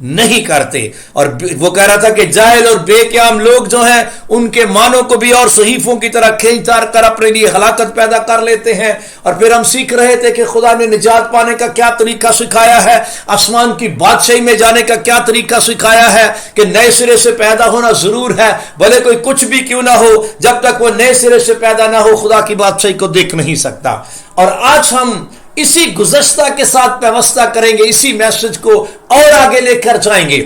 نہیں کرتے. اور وہ کہہ رہا تھا کہ جاہل اور بے قیام لوگ جو ہیں ان کے معنوں کو بھی اور صحیفوں کی طرح کھینچ تار کر اپنے لیے ہلاکت پیدا کر لیتے ہیں. اور پھر ہم سیکھ رہے تھے کہ خدا نے نجات پانے کا کیا طریقہ سکھایا ہے, آسمان کی بادشاہی میں جانے کا کیا طریقہ سکھایا ہے, کہ نئے سرے سے پیدا ہونا ضرور ہے, بھلے کوئی کچھ بھی کیوں نہ ہو, جب تک وہ نئے سرے سے پیدا نہ ہو خدا کی بادشاہی کو دیکھ نہیں سکتا. اور آج ہم اسی گزشتہ کے ساتھ پیوستہ کریں گے, اسی میسج کو اور آگے لے کر جائیں گے.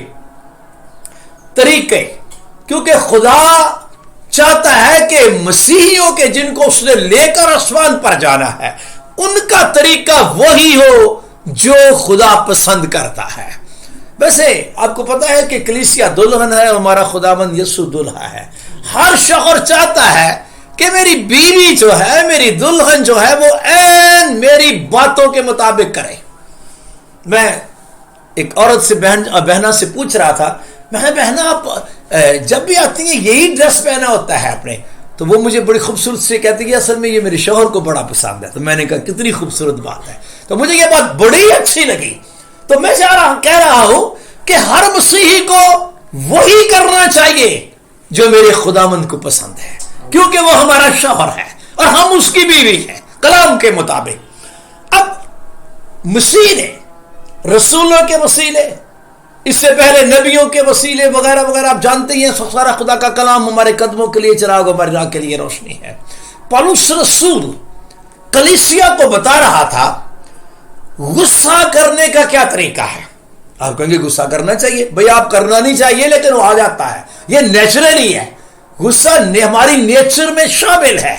طریقے, کیونکہ خدا چاہتا ہے کہ مسیحیوں کے جن کو اس نے لے کر آسمان پر جانا ہے ان کا طریقہ وہی ہو جو خدا پسند کرتا ہے. ویسے آپ کو پتا ہے کہ کلیسیا دلہن ہے, ہمارا خداوند یسوع دلہا ہے. ہر شوہر چاہتا ہے کہ میری بیوی جو ہے, میری دلہن جو ہے, وہ عین میری باتوں کے مطابق کرے. میں ایک عورت سے بہنا سے پوچھ رہا تھا, میں بہنا آپ جب بھی آتی ہیں یہی ڈریس پہنا ہوتا ہے اپنے, تو وہ مجھے بڑی خوبصورت سے کہتی کہ اصل میں یہ میرے شوہر کو بڑا پسند ہے. تو میں نے کہا کتنی خوبصورت بات ہے, تو مجھے یہ بات بڑی اچھی لگی. تو میں کہہ رہا ہوں کہ ہر مسیحی کو وہی کرنا چاہیے جو میرے خداوند کو پسند ہے, کیونکہ وہ ہمارا شوہر ہے اور ہم اس کی بیوی ہیں کلام کے مطابق. اب مسیح نے رسولوں کے وسیلے, اس سے پہلے نبیوں کے وسیلے وغیرہ وغیرہ, آپ جانتے ہیں سارا خدا کا کلام ہمارے قدموں کے لیے چراغ, ہماری راہ کے لیے روشنی ہے. پولس رسول کلیسیا کو بتا رہا تھا غصہ کرنے کا کیا طریقہ ہے. آپ کہیں گے غصہ کرنا چاہیے, بھئی آپ کرنا نہیں چاہیے لیکن وہ آ جاتا ہے, یہ نیچرلی ہے. غصہ ہماری نیچر میں شامل ہے.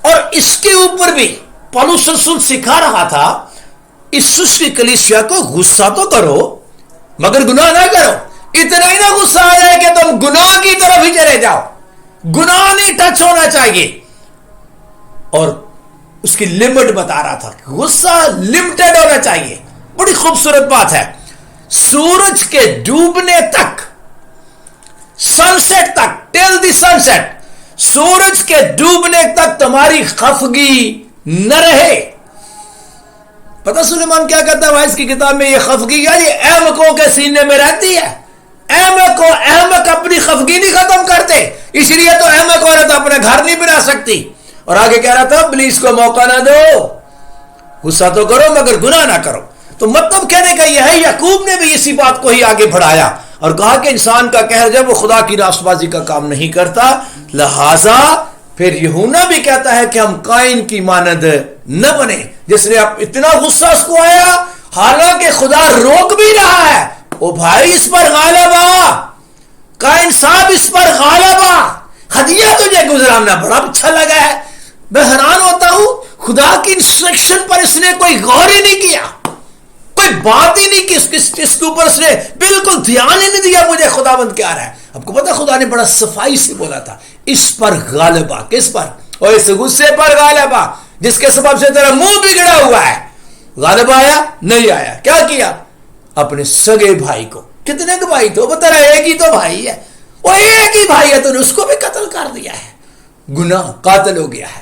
اور اس کے اوپر بھی پولس رسول سکھا رہا تھا اسس کی کلیسیا کو غصہ تو کرو مگر گناہ نہ کرو. اتنا ہی نہ غصہ آ جائے کہ تم گناہ کی طرف ہی چلے جاؤ, گناہ نہیں ٹچ ہونا چاہیے. اور اس کی لمٹ بتا رہا تھا, غصہ لمٹڈ ہونا چاہیے. بڑی خوبصورت بات ہے. سورج کے ڈوبنے تک, سن سیٹ تک, ٹل دی سن سیٹ, سورج کے ڈوبنے تک تمہاری خفگی نہ رہے. پتہ سلیمان کیا کہتا ہے وائس کی کتاب میں, یہ خفگی کیا, یہ احمقوں کے سینے میں رہتی ہے. احمق اپنی خفگی نہیں ختم کرتے, اس لیے تو احمق عورت اپنے گھر نہیں بنا سکتی. اور آگے کہہ رہا تھا ابلیس کو موقع نہ دو, غصہ تو کرو مگر گناہ نہ کرو. تو مطلب کہنے کا یہ ہے, یعقوب نے بھی اسی بات کو ہی آگے بڑھایا اور کہا کہ انسان کا قہر جب وہ خدا کی راست بازی کا کام نہیں کرتا, لہذا پھر یوحنا بھی کہتا ہے کہ ہم قائن کی مانند نہ بنے, جس نے اب اتنا غصہ اس کو آیا حالانکہ خدا روک بھی رہا ہے, او بھائی اس پر غالب آ, قائن صاحب اس پر غالب آ, ہدیہ تجھے گزرانا بڑا اچھا لگا ہے. میں حیران ہوتا ہوں خدا کی انسٹرکشن پر اس نے کوئی غور ہی نہیں کیا, کوئی بات ہی نہیں کی, اس کے اوپر اس نے بالکل دھیان ہی نہیں دیا مجھے خداوند کیا رہا ہے. آپ کو پتا خدا نے بڑا صفائی سے بولا تھا اس پر غالب آ. کس پر؟ اور اس غصے پر غالب آ جس کے سبب سے تیرا منہ بگڑا ہوا ہے. غالب آیا نہیں آیا, کیا کیا؟ اپنے سگے بھائی کو, کتنے کے بھائی تو بتا رہا, ایک ہی تو بھائی ہے, وہ ایک ہی بھائی ہے, تو نے اس کو بھی قتل کر دیا ہے, گناہ قاتل ہو گیا ہے.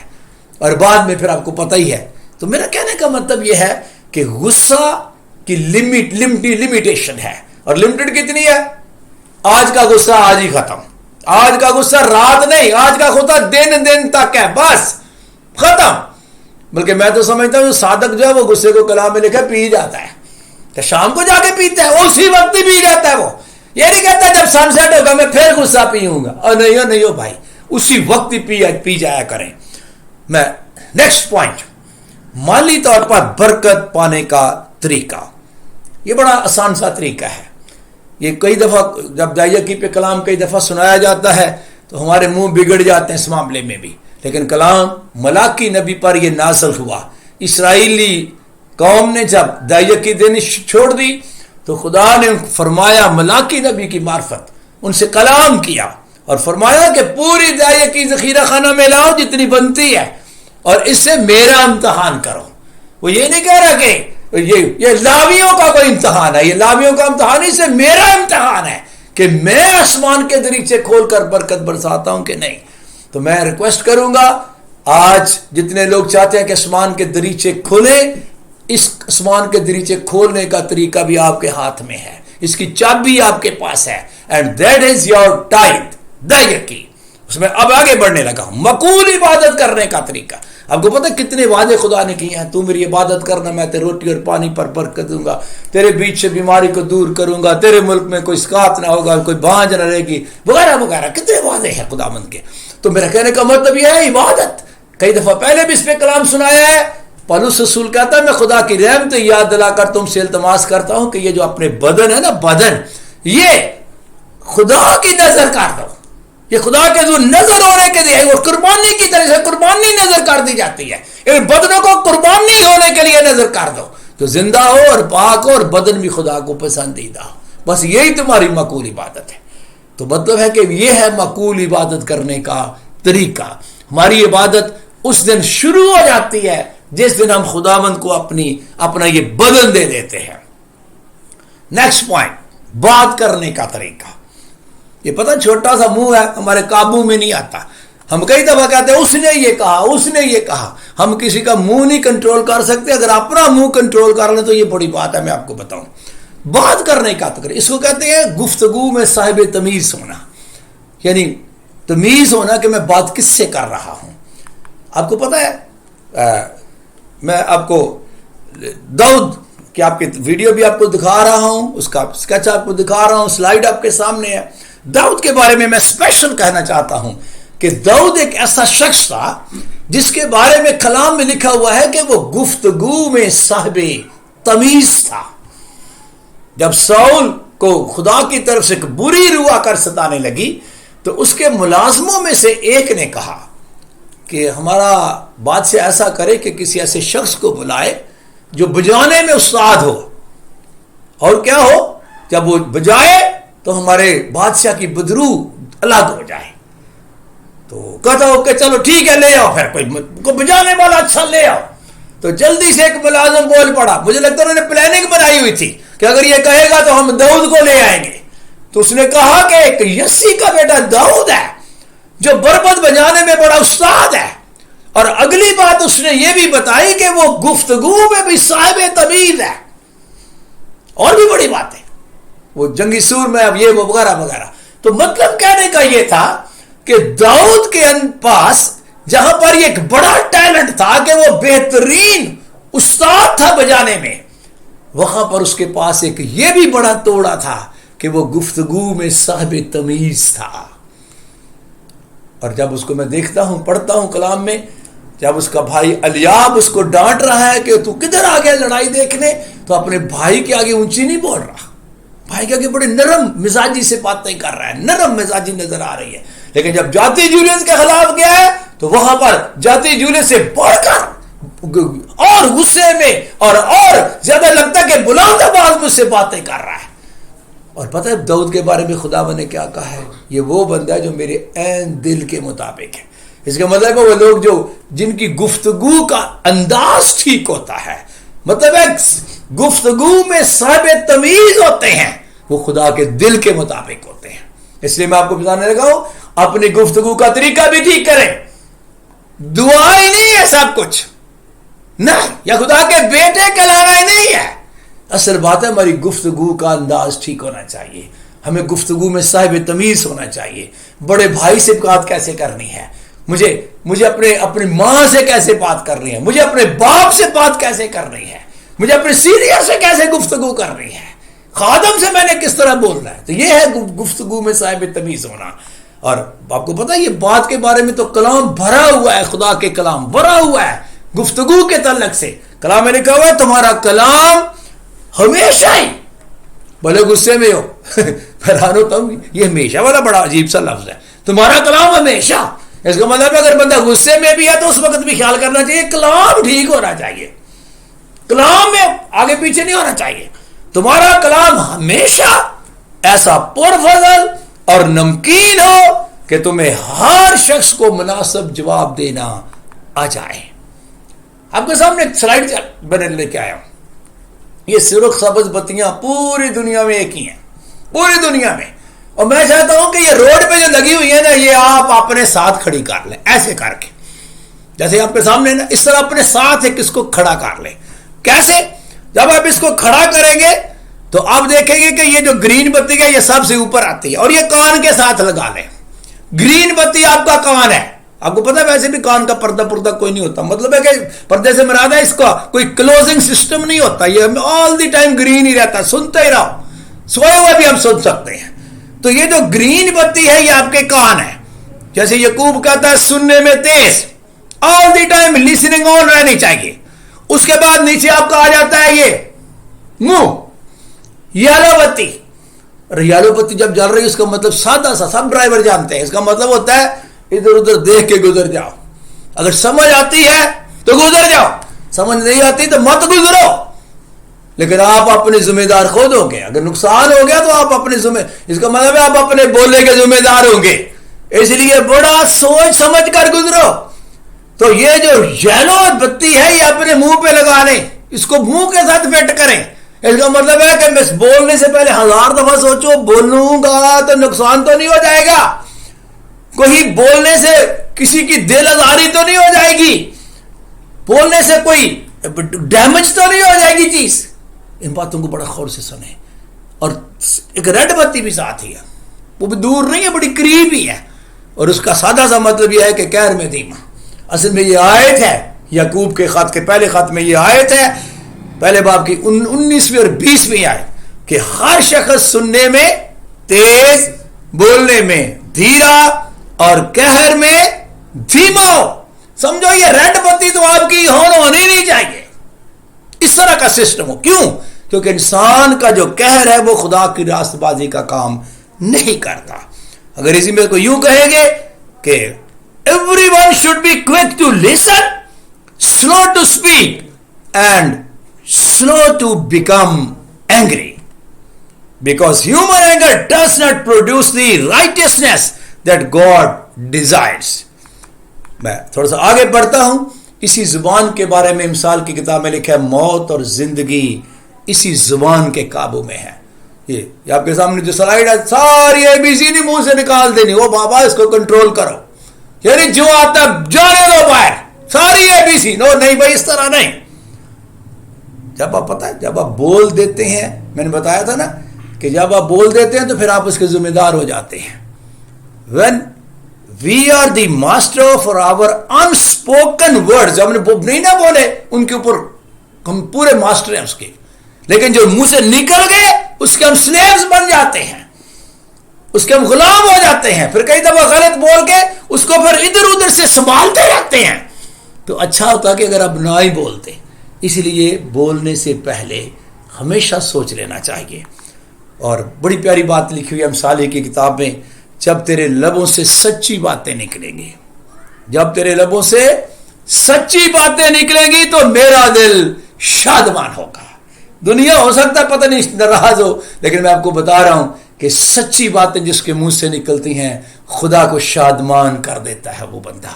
اور بعد میں پھر آپ کو پتہ ہی ہے. تو میرا کہنے کا مطلب یہ ہے کہ غصہ کی لمیٹیشن ہے, اور لمیٹڈ کتنی ہے؟ آج کا غصہ آج ہی ختم, آج کا غصہ رات نہیں, آج کا غصہ دن تک ہے, بس ختم. بلکہ میں تو سمجھتا ہوں صادق جو ہے وہ غصے کو کلام میں لکھا پی جاتا ہے, تو شام کو جا کے پیتا ہے, اسی وقت ہی پی جاتا ہے. وہ یہ نہیں کہتا جب سن سیٹ ہوگا میں پھر غصہ پیوں گا, اور نہیں ہو بھائی, اسی وقت ہی پی جایا کریں. میں نیکسٹ پوائنٹ, مالی طور پر برکت پانے کا طریقہ. یہ بڑا آسان سا طریقہ ہے. یہ کئی دفعہ جب دائیکی پہ کلام کئی دفعہ سنایا جاتا ہے تو ہمارے منہ بگڑ جاتے ہیں اس معاملے میں بھی, لیکن کلام ملاکی نبی پر یہ نازل ہوا. اسرائیلی قوم نے جب دائیکی دینی چھوڑ دی تو خدا نے فرمایا ملاکی نبی کی معرفت ان سے کلام کیا اور فرمایا کہ پوری دائیکی ذخیرہ خانہ میں لاؤ جتنی بنتی ہے, اور اس سے میرا امتحان کرو. وہ یہ نہیں کہہ رہا کہ یہ لاویوں کا کوئی امتحان ہے, یہ لاویوں کا امتحان اس سے میرا امتحان ہے کہ میں آسمان کے دریچے کھول کر برکت برساتا ہوں کہ نہیں. تو میں ریکویسٹ کروں گا آج جتنے لوگ چاہتے ہیں کہ آسمان کے دریچے کھولیں, اس آسمان کے دریچے کھولنے کا طریقہ بھی آپ کے ہاتھ میں ہے. اس کی چابی آپ کے پاس ہے. And that is your type کی. اس میں اب آگے بڑھنے لگا ہوں. معقول عبادت کرنے کا طریقہ. آپ کو پتہ کتنے وعدے خدا نے کیے ہیں. تو میری عبادت کرنا, میں تیرے روٹی اور پانی پر برکت دوں گا, تیرے بیچ سے بیماری کو دور کروں گا, تیرے ملک میں کوئی اسقاط نہ ہوگا, کوئی بانجھ نہ رہے گی, وغیرہ وغیرہ. کتنے وعدے ہیں خداوند کے. تو میرا کہنے کا مطلب یہ ہے عبادت. کئی دفعہ پہلے بھی اس پہ کلام سنایا ہے. پولس رسول کہتا ہے میں خدا کی رحمت یاد دلا کر تم سے التماس کرتا ہوں کہ یہ جو اپنے بدن ہے نا, بدن, یہ خدا کی نظر کر دو. یہ خدا کے جو نظر ہونے کے لیے وہ قربانی کی طرح سے قربانی نظر کر دی جاتی ہے. ان بدنوں کو قربانی ہونے کے لیے نظر کر دو, جو زندہ ہو اور پاک ہو اور بدن بھی خدا کو پسندیدہ ہو. بس یہی تمہاری معقول عبادت ہے. تو مطلب ہے کہ یہ ہے معقول عبادت کرنے کا طریقہ. ہماری عبادت اس دن شروع ہو جاتی ہے جس دن ہم خداوند کو اپنا یہ بدن دے دیتے ہیں. نیکسٹ پوائنٹ, بات کرنے کا طریقہ. یہ پتہ چھوٹا سا منہ ہے, ہمارے قابو میں نہیں آتا. ہم کئی دفعہ کہتے ہیں اس نے یہ کہا, اس نے یہ کہا. ہم کسی کا منہ نہیں کنٹرول کر سکتے. اگر اپنا منہ کنٹرول کر لیں تو یہ بڑی بات ہے. میں آپ کو بتاؤں, بات کرنے کا طریقہ, اس کو کہتے ہیں گفتگو میں صاحب تمیز ہونا. یعنی تمیز ہونا کہ میں بات کس سے کر رہا ہوں. آپ کو پتہ ہے, میں آپ کو داؤد کہ آپ کی ویڈیو بھی آپ کو دکھا رہا ہوں, اس کا اسکیچ آپ کو دکھا رہا ہوں, سلائیڈ آپ کے سامنے ہے. داؤد کے بارے میں اسپیشل کہنا چاہتا ہوں کہ داؤد ایک ایسا شخص تھا جس کے بارے میں کلام میں لکھا ہوا ہے کہ وہ گفتگو میں صاحب تمیز تھا. جب ساؤل کو خدا کی طرف سے ایک بری روح آ کر ستانے لگی تو اس کے ملازموں میں سے ایک نے کہا کہ ہمارا بادشاہ ایسا کرے کہ کسی ایسے شخص کو بلائے جو بجانے میں استاد ہو, اور کیا ہو, جب وہ بجائے تو ہمارے بادشاہ کی بدرو الگ ہو جائے. تو کہتا ہو کہ چلو ٹھیک ہے, لے آؤ, پھر کوئی بجانے والا اچھا لے آؤ. تو جلدی سے ایک ملازم بول پڑا. مجھے لگتا ہے انہوں نے پلاننگ بنائی ہوئی تھی کہ اگر یہ کہے گا تو ہم داؤد کو لے آئیں گے. تو اس نے کہا کہ ایک یسی کا بیٹا داؤد ہے جو بربت بجانے میں بڑا استاد ہے. اور اگلی بات اس نے یہ بھی بتائی کہ وہ گفتگو میں بھی صاحب تمیز ہے. اور بھی بڑی بات ہے, وہ جنگی سور میں اب یہ وہ وغیرہ وغیرہ. تو مطلب کہنے کا یہ تھا کہ داؤد کے پاس جہاں پر ایک بڑا ٹیلنٹ تھا کہ وہ بہترین استاد تھا بجانے میں, وہاں پر اس کے پاس ایک یہ بھی بڑا توڑا تھا کہ وہ گفتگو میں صاحب تمیز تھا. اور جب اس کو میں دیکھتا ہوں, پڑھتا ہوں کلام میں, جب اس کا بھائی الیاب اس کو ڈانٹ رہا ہے کہ تو کدھر آ گیا لڑائی دیکھنے, تو اپنے بھائی کے آگے اونچی نہیں بول رہا. بھائی کے آگے بڑے نرم مزاجی سے باتیں کر رہا ہے, نرم مزاجی نظر آ رہی ہے. لیکن جب جاتی جولیس کے خلاف گیا ہے تو وہاں پر جاتی جولیس سے بڑھ کر اور غصے میں اور زیادہ لگتا ہے کہ بلند آواز مجھ سے باتیں کر رہا ہے. اور پتہ ہے داؤد کے بارے میں خدا نے کیا کہا ہے, یہ وہ بندہ ہے جو میرے عین دل کے مطابق ہے. اس کا مطلب ہے وہ لوگ جن کی گفتگو کا انداز ٹھیک ہوتا ہے, مطلب ہے گفتگو میں صاحب تمیز ہوتے ہیں, وہ خدا کے دل کے مطابق ہوتے ہیں. اس لیے میں آپ کو بتانے لگا ہوں, اپنی گفتگو کا طریقہ بھی ٹھیک کریں. دعا ہی نہیں ہے سب کچھ, نہیں, یا خدا کے بیٹے کہلانا ہی نہیں ہے. اصل بات ہے ہماری گفتگو کا انداز ٹھیک ہونا چاہیے. ہمیں گفتگو میں صاحب تمیز ہونا چاہیے. بڑے بھائی سے بات کیسے کرنی ہے, مجھے اپنی ماں سے کیسے بات کرنی ہے, مجھے اپنے باپ سے بات کیسے کرنی ہے, مجھے اپنے سینئر سے کیسے گفتگو کرنی ہے, خادم سے میں نے کس طرح بولنا ہے. تو یہ ہے گفتگو میں صاحب تمیز ہونا. اور آپ کو پتا ہے یہ بات کے بارے میں تو کلام بھرا ہوا ہے, خدا کے کلام بھرا ہوا ہے گفتگو کے تعلق سے. کلام میں لکھا ہوا ہے تمہارا کلام ہمیشہ ہی, بھلے غصے میں ہو, حیران ہوتا ہوں, یہ ہمیشہ والا بڑا عجیب سا لفظ ہے, تمہارا کلام ہمیشہ. اس کا مطلب اگر بندہ غصے میں بھی ہے تو اس وقت بھی خیال کرنا چاہیے کلام ٹھیک ہونا چاہیے, کلام میں آگے پیچھے نہیں ہونا چاہیے. تمہارا کلام ہمیشہ ایسا پرفضل اور نمکین ہو کہ تمہیں ہر شخص کو مناسب جواب دینا آ جائے. آپ کے سامنے ایک سلائیڈ میں لے کے آیا ہوں. یہ سرخ سبز بتیاں پوری دنیا میں ایک ہی ہیں, پوری دنیا میں. اور میں چاہتا ہوں کہ یہ روڈ پہ جو لگی ہوئی ہے نا, یہ آپ اپنے ساتھ کھڑی کر لیں, ایسے کر کے, جیسے آپ کے سامنے نا, اس طرح اپنے ساتھ ایک اس کو کھڑا کر لیں. کیسے؟ جب آپ اس کو کھڑا کریں گے تو آپ دیکھیں گے کہ یہ جو گرین بتی ہے یہ سب سے اوپر آتی ہے، اور یہ کان کے ساتھ لگا لیں. گرین بتی آپ کا کان ہے. آپ کو پتا ویسے بھی کان کا پردہ کوئی نہیں ہوتا، مطلب ہے کہ پردے سے مراد ہے اس کا کوئی کلوزنگ سسٹم نہیں ہوتا، یہ آل دی ٹائم گرین ہی رہتا ہے، سنتے ہی رہو، سوئے ہوئے بھی ہم سن سکتے ہیں. تو یہ جو گرین بتی ہے یہ آپ کے کان ہے. جیسے یعقوب کہتا ہے سننے میں تیز، آل دی ٹائم لسننگ آن رہنی چاہیے. اس کے بعد نیچے آپ کا آ جاتا ہے یہ منہ، یلو بتی. اور یلو بتی جب جل رہی ہے اس کا مطلب سادہ سا، سب ڈرائیور جانتے ہیں، اس کا مطلب ہوتا ہے ادھر ادھر دیکھ کے گزر جاؤ. اگر سمجھ آتی ہے تو گزر جاؤ، سمجھ نہیں آتی تو مت گزرو. لیکن آپ اپنے ذمہ دار خود ہوں گے. اگر نقصان ہو گیا تو آپ اپنے ذمہ، اس کا مطلب ہے آپ اپنے بولنے کے ذمہ دار ہوں گے. اس لیے بڑا سوچ سمجھ کر گزرو. تو یہ جو یلو بتی ہے یہ اپنے منہ پہ لگا لیں، اس کو منہ کے ساتھ فٹ کریں. اس کا مطلب ہے کہ میں بولنے سے پہلے 1000 دفعہ سوچو بولوں گا تو نقصان تو نہیں ہو جائے گا، کوئی بولنے سے کسی کی دل آزاری تو نہیں ہو جائے گی، بولنے سے کوئی ڈیمیج تو نہیں ہو جائے گی چیز. ان باتوں کو بڑا غور سے سنیں. اور ایک ریڈ بتی بھی ساتھ ہی ہے، وہ بھی دور نہیں ہے، بڑی قریب ہی ہے. اور اس کا سادہ سا مطلب یہ ہے کہ قہر میں دھیما. اصل میں یہ آیت ہے یعقوب کے خط کے پہلے خط میں، یہ آیت ہے پہلے باب کی 19ویں اور 20ویں آیت کہ ہر شخص سننے میں تیز، بولنے میں دھیرا اور قہر میں دھیما ہو. سمجھو یہ ریڈ بتی تو آپ کی ہونی نہیں چاہیے، اس طرح کا سسٹم ہو. کیوں؟ کیونکہ انسان کا جو قہر ہے وہ خدا کی راست بازی کا کام نہیں کرتا. اگر اسی میں کوئی یوں کہیں گے کہ everyone should be quick to listen, slow to speak and slow to become angry, because human anger does not produce the righteousness that God desires. میں تھوڑا سا آگے بڑھتا ہوں. اسی زبان کے بارے میں مثال کی کتاب میں لکھا ہے موت اور زندگی اسی زبان کے قابو میں ہے. یہ آپ کے سامنے جو سلائیڈ ہے ساری اے بی سی نہیں منہ سے نکال دینی، وہ بابا اس کو کنٹرول کرو، یعنی جو آتا جانے دو باہر، ساری اے بی سی. نو نہیں بھائی، اس طرح نہیں. جب آپ پتہ ہے جب آپ بول دیتے ہیں، میں نے بتایا تھا نا کہ جب آپ بول دیتے ہیں تو پھر آپ اس کے ذمہ دار ہو جاتے ہیں. when we are the master for our unspoken words، ہم نے نہیں نہ بولے ان کے اوپر ہم پورے ماسٹر ہیں اس کے، لیکن جو منہ سے نکل گئے اس کے ہم سلیوز بن جاتے ہیں، اس کے ہم غلام ہو جاتے ہیں. پھر کئی دفعہ غلط بول کے اس کو پھر ادھر ادھر سے سنبھالتے رہتے ہیں. تو اچھا ہوتا کہ اگر آپ نہ ہی بولتے. اس لیے بولنے سے پہلے ہمیشہ سوچ لینا چاہیے. اور بڑی پیاری بات لکھی ہوئی ہے امثال کی کتاب میں، جب تیرے لبوں سے سچی باتیں نکلیں گی، جب تیرے لبوں سے سچی باتیں نکلیں گی تو میرا دل شادمان ہوگا. دنیا ہو سکتا ہے پتہ نہیں ناراض ہو، لیکن میں آپ کو بتا رہا ہوں کہ سچی باتیں جس کے منہ سے نکلتی ہیں خدا کو شادمان کر دیتا ہے وہ بندہ.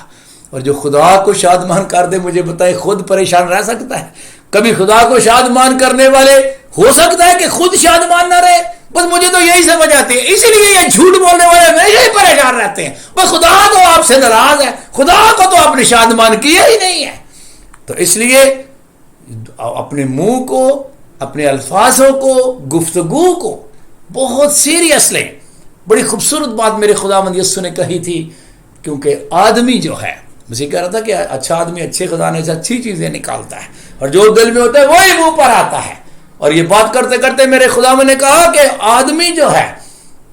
اور جو خدا کو شادمان کر دے، مجھے بتائے خود پریشان رہ سکتا ہے؟ کبھی خدا کو شادمان کرنے والے ہو سکتا ہے کہ خود شادمان نہ رہے؟ بس مجھے تو یہی سمجھ آتی ہے. اسی لیے یہ جھوٹ بولنے والے ہمیشہ ہی پریشان رہتے ہیں. بس خدا تو آپ سے ناراض ہے، خدا کو تو آپ نے شادمان کیا ہی نہیں ہے. تو اس لیے اپنے منہ کو، اپنے الفاظوں کو، گفتگو کو بہت سیریس لیں. بڑی خوبصورت بات میرے خداوند یسوع نے کہی تھی، کیونکہ آدمی جو ہے، مجھے کہہ رہا تھا کہ اچھا آدمی اچھے خزانے سے اچھی چیزیں نکالتا ہے، اور جو دل میں ہوتا ہے وہی منہ پر آتا ہے. اور یہ بات کرتے کرتے میرے خداوند نے کہا کہ آدمی جو ہے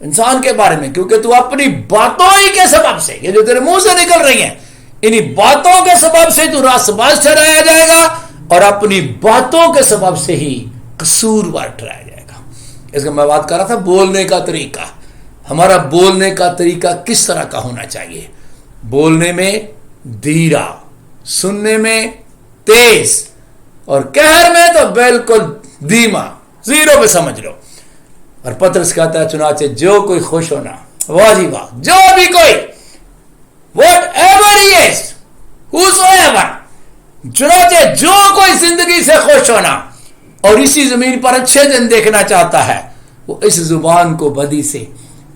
انسان کے بارے میں، کیونکہ تو اپنی باتوں ہی کے سبب سے، یہ جو تیرے منہ سے نکل رہی ہیں، انہی باتوں کے سبب سے تو راست باز ٹھہرایا جائے گا، اور اپنی باتوں کے سبب سے ہی قصوروار ٹھہرایا جائے گا. اس کا میں بات کر رہا تھا بولنے کا طریقہ. ہمارا بولنے کا طریقہ کس طرح کا ہونا چاہیے؟ بولنے میں دھیرا، سننے میں تیز، اور قہر میں تو بالکل دھیما، زیرو پہ سمجھ لو. اور پترس کہتا ہے چنانچہ جو کوئی خوش ہونا، واہ جی واہ، جو بھی کوئی، what ever he is, whosoever، چنانچہ جو کوئی زندگی سے خوش ہونا اور اسی زمین پر اچھے دن دیکھنا چاہتا ہے، وہ اس زبان کو بدی سے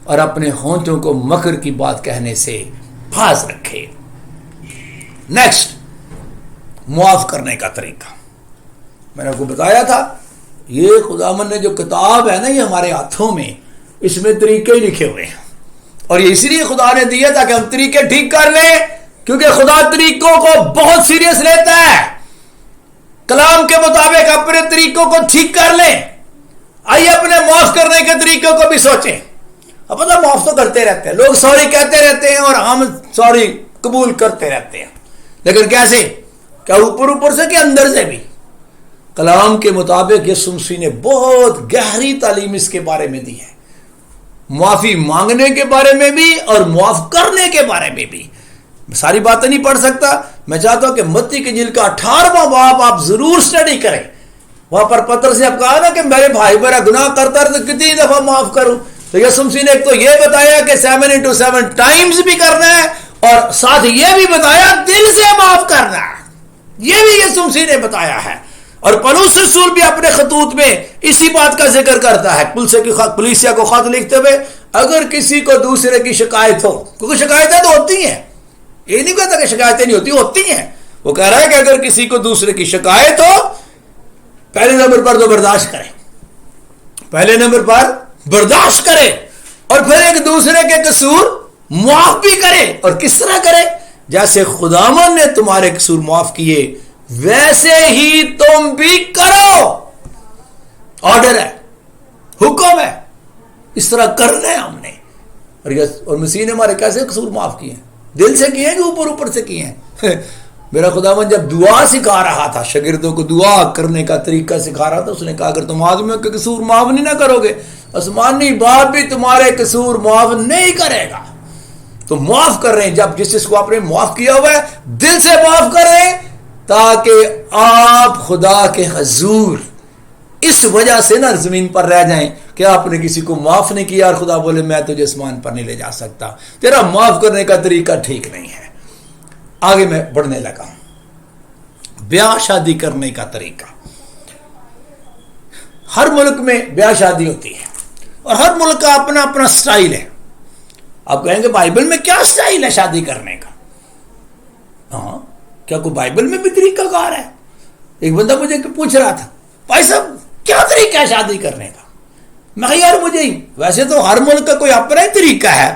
اور اپنے ہونٹوں کو مکر کی بات کہنے سے باز رکھے. نیکسٹ، معاف کرنے کا طریقہ. میں نے آپ کو بتایا تھا یہ خداوند نے جو کتاب ہے نا یہ ہمارے ہاتھوں میں، اس میں طریقے ہی لکھے ہوئے ہیں، اور یہ اسی لیے خدا نے دیا تاکہ ہم طریقے ٹھیک کر لیں، کیونکہ خدا طریقوں کو بہت سیریس لیتا ہے۔ کلام کے مطابق اپنے طریقوں کو ٹھیک کر لیں۔ آئیے اپنے معاف کرنے کے طریقوں کو بھی سوچیں۔ اب پتہ معاف تو کرتے رہتے ہیں لوگ، سوری کہتے رہتے ہیں اور ہم سوری قبول کرتے رہتے ہیں، لیکن کیسے؟ کیا اوپر اوپر سے کہ اندر سے بھی؟ کلام کے مطابق یسوع مسیح نے بہت گہری تعلیم اس کے بارے میں دی ہے، معافی مانگنے کے بارے میں بھی اور معاف کرنے کے بارے میں بھی۔ ساری باتیں نہیں پڑھ سکتا، میں چاہتا ہوں کہ متی کی انجیل کا 18واں باب آپ ضرور سٹڈی کریں۔ وہاں پر پترس نے اب کہا نا کہ میرے بھائی میرا گناہ کرتا ہے تو کتنی دفعہ معاف کروں، تو یسوع مسیح نے ایک تو یہ بتایا کہ 7 ٹائمز بھی کرنا ہے، اور ساتھ یہ بھی بتایا دل سے معاف کرنا ہے، یہ بھی یسوع مسیح نے بتایا ہے۔ اور پولس رسول بھی اپنے خطوط میں اسی بات کا ذکر کرتا ہے، کلیسیا کو خط لکھتے ہوئے، اگر کسی کو دوسرے کی شکایت ہو، کیونکہ شکایتیں تو ہوتی ہیں، یہ نہیں کہتا کہ شکایتیں نہیں ہوتی، ہوتی ہیں۔ وہ کہہ رہا ہے کہ اگر کسی کو دوسرے کی شکایت ہو، پہلے نمبر پر تو برداشت کرے، پہلے نمبر پر برداشت کرے، اور پھر ایک دوسرے کے قصور معاف بھی کرے۔ اور کس طرح کرے؟ جیسے خداوند نے تمہارے قصور معاف کیے ویسے ہی تم بھی کرو۔ آرڈر ہے، حکم ہے، اس طرح کرنا ہے ہم نے۔ اور مسیح نے ہمارے کیسے قصور معاف کیے ہیں؟ دل سے کیے ہیں کہ اوپر اوپر سے کیے ہیں؟ میرا خداوند جب دعا سکھا رہا تھا، شاگردوں کو دعا کرنے کا طریقہ سکھا رہا تھا، اس نے کہا اگر تم آدمیوں کے قصور معاف نہیں نہ کرو گے، آسمانی باپ بھی تمہارے قصور معاف نہیں کرے گا۔ تو معاف کر رہے ہیں، جب جس کو آپ نے معاف کیا ہوا ہے دل سے معاف کر رہے ہیں، تاکہ آپ خدا کے حضور اس وجہ سے نہ زمین پر رہ جائیں کہ آپ نے کسی کو معاف نہیں کیا اور خدا بولے میں تجھے آسمان پر نہیں لے جا سکتا، تیرا معاف کرنے کا طریقہ ٹھیک نہیں ہے۔ آگے میں بڑھنے لگا ہوں، بیاہ شادی کرنے کا طریقہ۔ ہر ملک میں بیاہ شادی ہوتی ہے، اور ہر ملک کا اپنا اپنا سٹائل ہے۔ آپ کہیں گے بائبل میں کیا سٹائل ہے شادی کرنے کا؟ ہاں، کیا کوئی بائبل میں بھی طریقہ کار ہے؟ ایک بندہ مجھے پوچھ رہا تھا، بھائی صاحب کیا طریقہ ہے شادی کرنے کا؟ میں کہا یار مجھے ویسے تو ہر ملک کا کوئی اپنا ہی طریقہ ہے،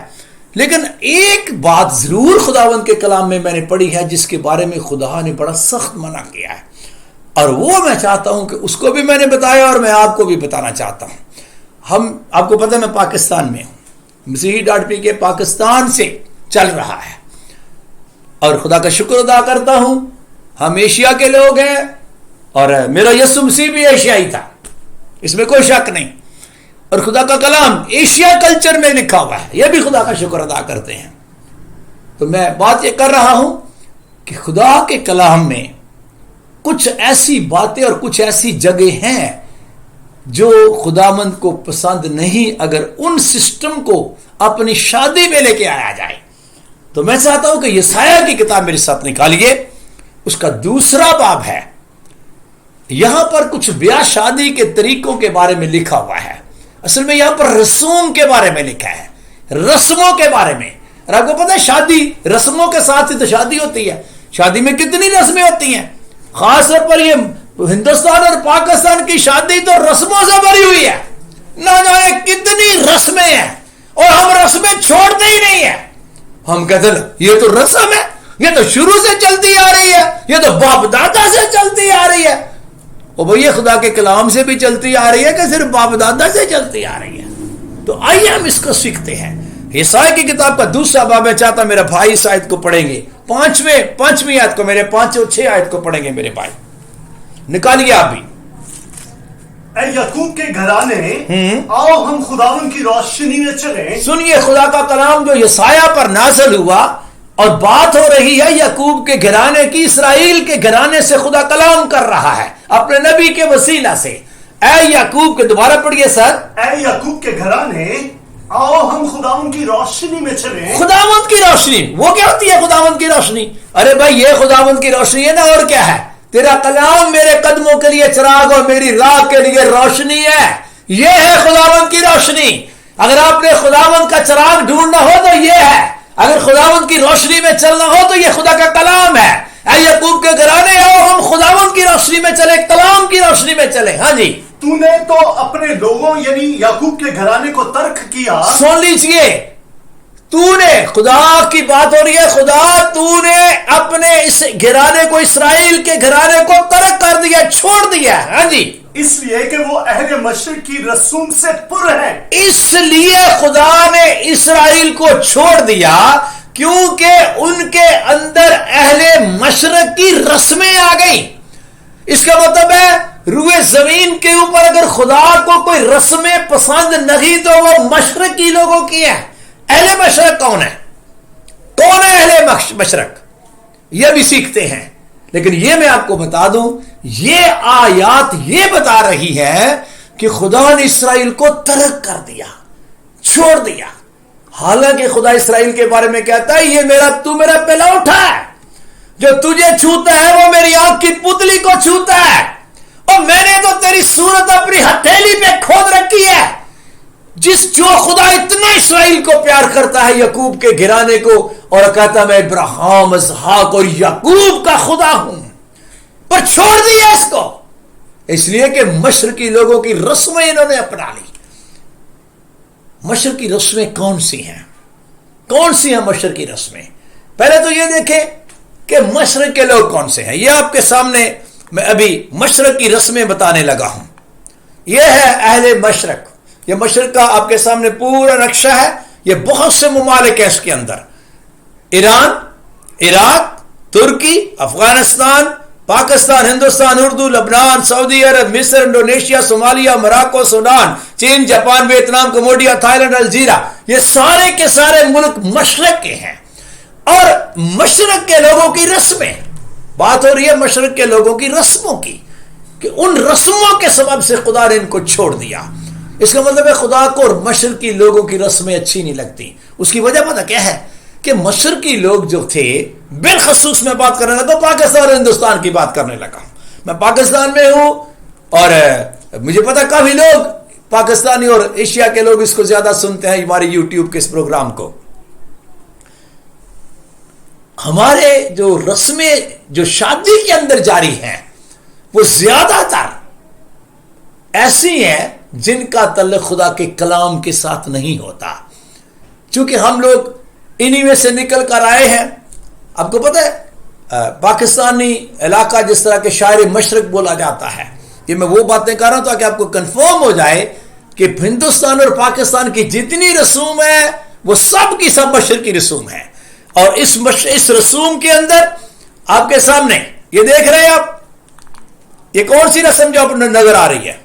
لیکن ایک بات ضرور خداوند کے کلام میں میں نے پڑھی ہے جس کے بارے میں خدا نے بڑا سخت منع کیا ہے، اور وہ میں چاہتا ہوں کہ اس کو بھی میں نے بتایا اور میں آپ کو بھی بتانا چاہتا ہوں۔ آپ کو پتہ ہے میں پاکستان میں ہوں، مسیحی ڈاٹ پی کے پاکستان سے چل رہا ہے، اور خدا کا شکر ادا کرتا ہوں ہم ایشیا کے لوگ ہیں، اور میرا یسوع مسیح بھی ایشیائی تھا، اس میں کوئی شک نہیں، اور خدا کا کلام ایشیا کلچر میں لکھا ہوا ہے، یہ بھی خدا کا شکر ادا کرتے ہیں۔ تو میں بات یہ کر رہا ہوں کہ خدا کے کلام میں کچھ ایسی باتیں اور کچھ ایسی جگہ ہیں جو خداوند کو پسند نہیں اگر ان سسٹم کو اپنی شادی میں لے کے آیا جائے۔ تو میں چاہتا ہوں کہ یسایہ کی کتاب میرے ساتھ نکالیے، اس کا 2 باب ہے، یہاں پر کچھ بیاہ شادی کے طریقوں کے بارے میں لکھا ہوا ہے۔ اصل میں یہاں پر رسوم کے بارے میں لکھا ہے، رسموں کے بارے میں۔ اور آپ کو پتہ ہے شادی رسموں کے ساتھ ہی تو شادی ہوتی ہے۔ شادی میں کتنی رسمیں ہوتی ہیں، خاص طور پر یہ ہندوستان اور پاکستان کی شادی تو رسموں سے بھری ہوئی ہے، نہ جانے کتنی رسمیں ہیں، اور ہم رسمیں چھوڑتے ہی نہیں ہیں۔ ہم کہتے ہیں یہ تو رسم ہے، یہ تو شروع سے چلتی آ رہی ہے، یہ تو باپ دادا سے چلتی آ رہی ہے۔ اور وہ یہ خدا کے کلام سے بھی چلتی آ رہی ہے کہ صرف باپ دادا سے چلتی آ رہی ہے؟ تو آئیے ہم اس کو سیکھتے ہیں۔ یسایہ کی کتاب کا 2 باب میں چاہتا میرا بھائی اس آیت کو پڑھیں گے، 5ویں آیت کو، میرے 5 اور 6 آیت کو پڑھیں گے میرے بھائی، نکالیے آپ بھی۔ اے یعقوب کے گھرانے، آؤ ہم خداوند کی روشنی میں چلیں۔ سنیے خدا کا کلام جو یسایہ پر نازل ہوا، اور بات ہو رہی ہے یعقوب کے گھرانے کی، اسرائیل کے گھرانے سے خدا کلام کر رہا ہے اپنے نبی کے وسیلہ سے۔ اے یعقوب کے، دوبارہ پڑھیے سر۔ اے یعقوب کے گھرانے، آؤ ہم خداوند کی روشنی میں چلیں۔ خداوند کی روشنی، وہ کیا ہوتی ہے خداوند کی روشنی؟ ارے بھائی یہ خداوند کی روشنی ہے نا، اور کیا ہے؟ تیرا کلام میرے قدموں کے لیے چراغ اور میری راہ کے لیے روشنی ہے، یہ ہے خداوند کی روشنی۔ اگر آپ نے خداوند کا چراغ ڈھونڈنا ہو تو یہ ہے، اگر خداوند کی روشنی میں چلنا ہو تو یہ خدا کا کلام ہے۔ اے یعقوب کے گھرانے، آؤ ہم خداوند کی روشنی میں چلیں، کلام کی روشنی میں چلیں۔ ہاں جی، تو نے تو اپنے لوگوں یعنی یعقوب کے گھرانے کو ترک کیا. سن لیجئے, تو نے, خدا کی بات ہو رہی ہے, خدا تو نے اپنے اس گھرانے کو, اسرائیل کے گھرانے کو ترک کر دیا, چھوڑ دیا. ہاں جی, اس لیے کہ وہ اہل مشرق کی رسوم سے پر ہے. اس لیے خدا نے اسرائیل کو چھوڑ دیا کیونکہ ان کے اندر اہل مشرق کی رسمیں آ گئی. اس کا مطلب ہے روئے زمین کے اوپر اگر خدا کو کوئی رسمیں پسند نہیں تو وہ مشرقی لوگوں کی ہے. اہل مشرق کون ہے؟ کون ہے اہل مشرق؟ یہ بھی سیکھتے ہیں, لیکن یہ میں آپ کو بتا دوں, یہ آیات یہ بتا رہی ہے کہ خدا نے اسرائیل کو ترک کر دیا, چھوڑ دیا. حالانکہ خدا اسرائیل کے بارے میں کہتا ہے یہ تو میرا پلوٹا ہے, جو تجھے چھوتا ہے وہ میری آنکھ کی پتلی کو چھوتا ہے, اور میں نے تو تیری صورت اپنی ہتھیلی میں کھود رکھی ہے. جو خدا اتنا اسرائیل کو پیار کرتا ہے, یعقوب کے گھرانے کو, اور کہتا میں ابراہیم, اسحاق اور یعقوب کا خدا ہوں, پر چھوڑ دیا اس کو, اس لیے کہ مشرقی لوگوں کی رسمیں انہوں نے اپنا لی. مشرقی رسمیں کون سی ہیں؟ کون سی ہیں مشرقی رسمیں؟ پہلے تو یہ دیکھیں کہ مشرق کے لوگ کون سے ہیں. یہ آپ کے سامنے میں ابھی مشرق کی رسمیں بتانے لگا ہوں. یہ ہے اہل مشرق. یہ مشرق کا آپ کے سامنے پورا نقشہ ہے. یہ بہت سے ممالک ہیں اس کے اندر, ایران, عراق, ترکی, افغانستان, پاکستان, ہندوستان, اردو, لبنان, سعودی عرب, مصر, انڈونیشیا, صومالیہ, مراکو, سوڈان, چین, Japan, Vietnam, Cambodia, Thailand, Algeria. یہ سارے کے سارے ملک مشرق کے ہیں. اور مشرق کے لوگوں کی رسمیں, بات ہو رہی ہے مشرق کے لوگوں کی رسموں کی, کہ ان رسموں کے سبب سے خدا نے ان کو چھوڑ دیا. اس کا مطلب ہے خدا کو اور مشرقی لوگوں کی رسمیں اچھی نہیں لگتی. اس کی وجہ پتہ کیا ہے؟ کہ مشرقی لوگ جو تھے, بالخصوص میں بات کرنے لگا پاکستان اور ہندوستان کی بات کرنے لگا. میں پاکستان میں ہوں اور مجھے پتا کافی لوگ پاکستانی اور ایشیا کے لوگ اس کو زیادہ سنتے ہیں, ہمارے یوٹیوب کے اس پروگرام کو. ہمارے جو رسمیں جو شادی کے اندر جاری ہیں وہ زیادہ تر ایسی ہیں جن کا تعلق خدا کے کلام کے ساتھ نہیں ہوتا. چونکہ ہم لوگ انہی میں سے نکل کر آئے ہیں. آپ کو پتہ ہے پاکستانی علاقہ جس طرح کے شاعر مشرق بولا جاتا ہے, یہ میں وہ باتیں کر رہا ہوں تاکہ آپ کو کنفرم ہو جائے کہ ہندوستان اور پاکستان کی جتنی رسوم ہے وہ سب کی سب مشرقی رسوم ہے. اور اس رسوم کے اندر آپ کے سامنے یہ دیکھ رہے ہیں آپ, یہ کون سی رسم جو آپ نظر آ رہی ہے؟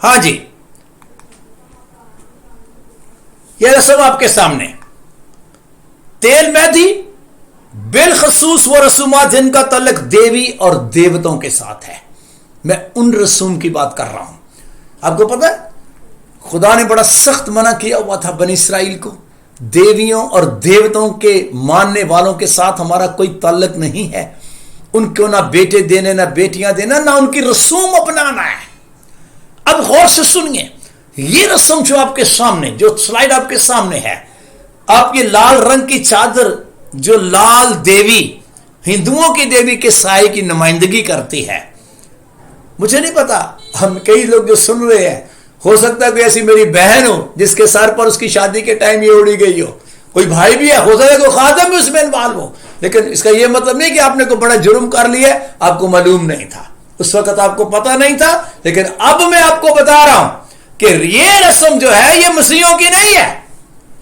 ہاں جی, یہ رسم آپ کے سامنے, تیل مہندی, بالخصوص وہ رسومات جن کا تعلق دیوی اور دیوتوں کے ساتھ ہے. میں ان رسوم کی بات کر رہا ہوں. آپ کو پتہ ہے خدا نے بڑا سخت منع کیا ہوا تھا بنی اسرائیل کو, دیویوں اور دیوتوں کے ماننے والوں کے ساتھ ہمارا کوئی تعلق نہیں ہے. ان کو نہ بیٹے دینے نہ بیٹیاں دینا, نہ ان کی رسوم اپنانا ہے. اب غور سے سنیے, یہ رسم جو آپ کے سامنے, جو سلائیڈ آپ کے سامنے ہے, آپ یہ لال رنگ کی چادر جو لال دیوی, ہندوؤں کی دیوی کے سائے کی نمائندگی کرتی ہے. مجھے نہیں پتا, ہم کئی لوگ جو سن رہے ہیں, ہو سکتا ہے کوئی ایسی میری بہن ہو جس کے سر پر اس کی شادی کے ٹائم یہ اڑی گئی ہو, کوئی بھائی بھی ہے, ہو سکتا ہے کوئی خادم بھی اس میں انوالو ہو. لیکن اس کا یہ مطلب نہیں کہ آپ نے کوئی بڑا جرم کر لیا, آپ کو معلوم نہیں تھا, اس وقت آپ کو پتہ نہیں تھا. لیکن اب میں آپ کو بتا رہا ہوں کہ یہ رسم جو ہے یہ مسیحوں کی نہیں ہے,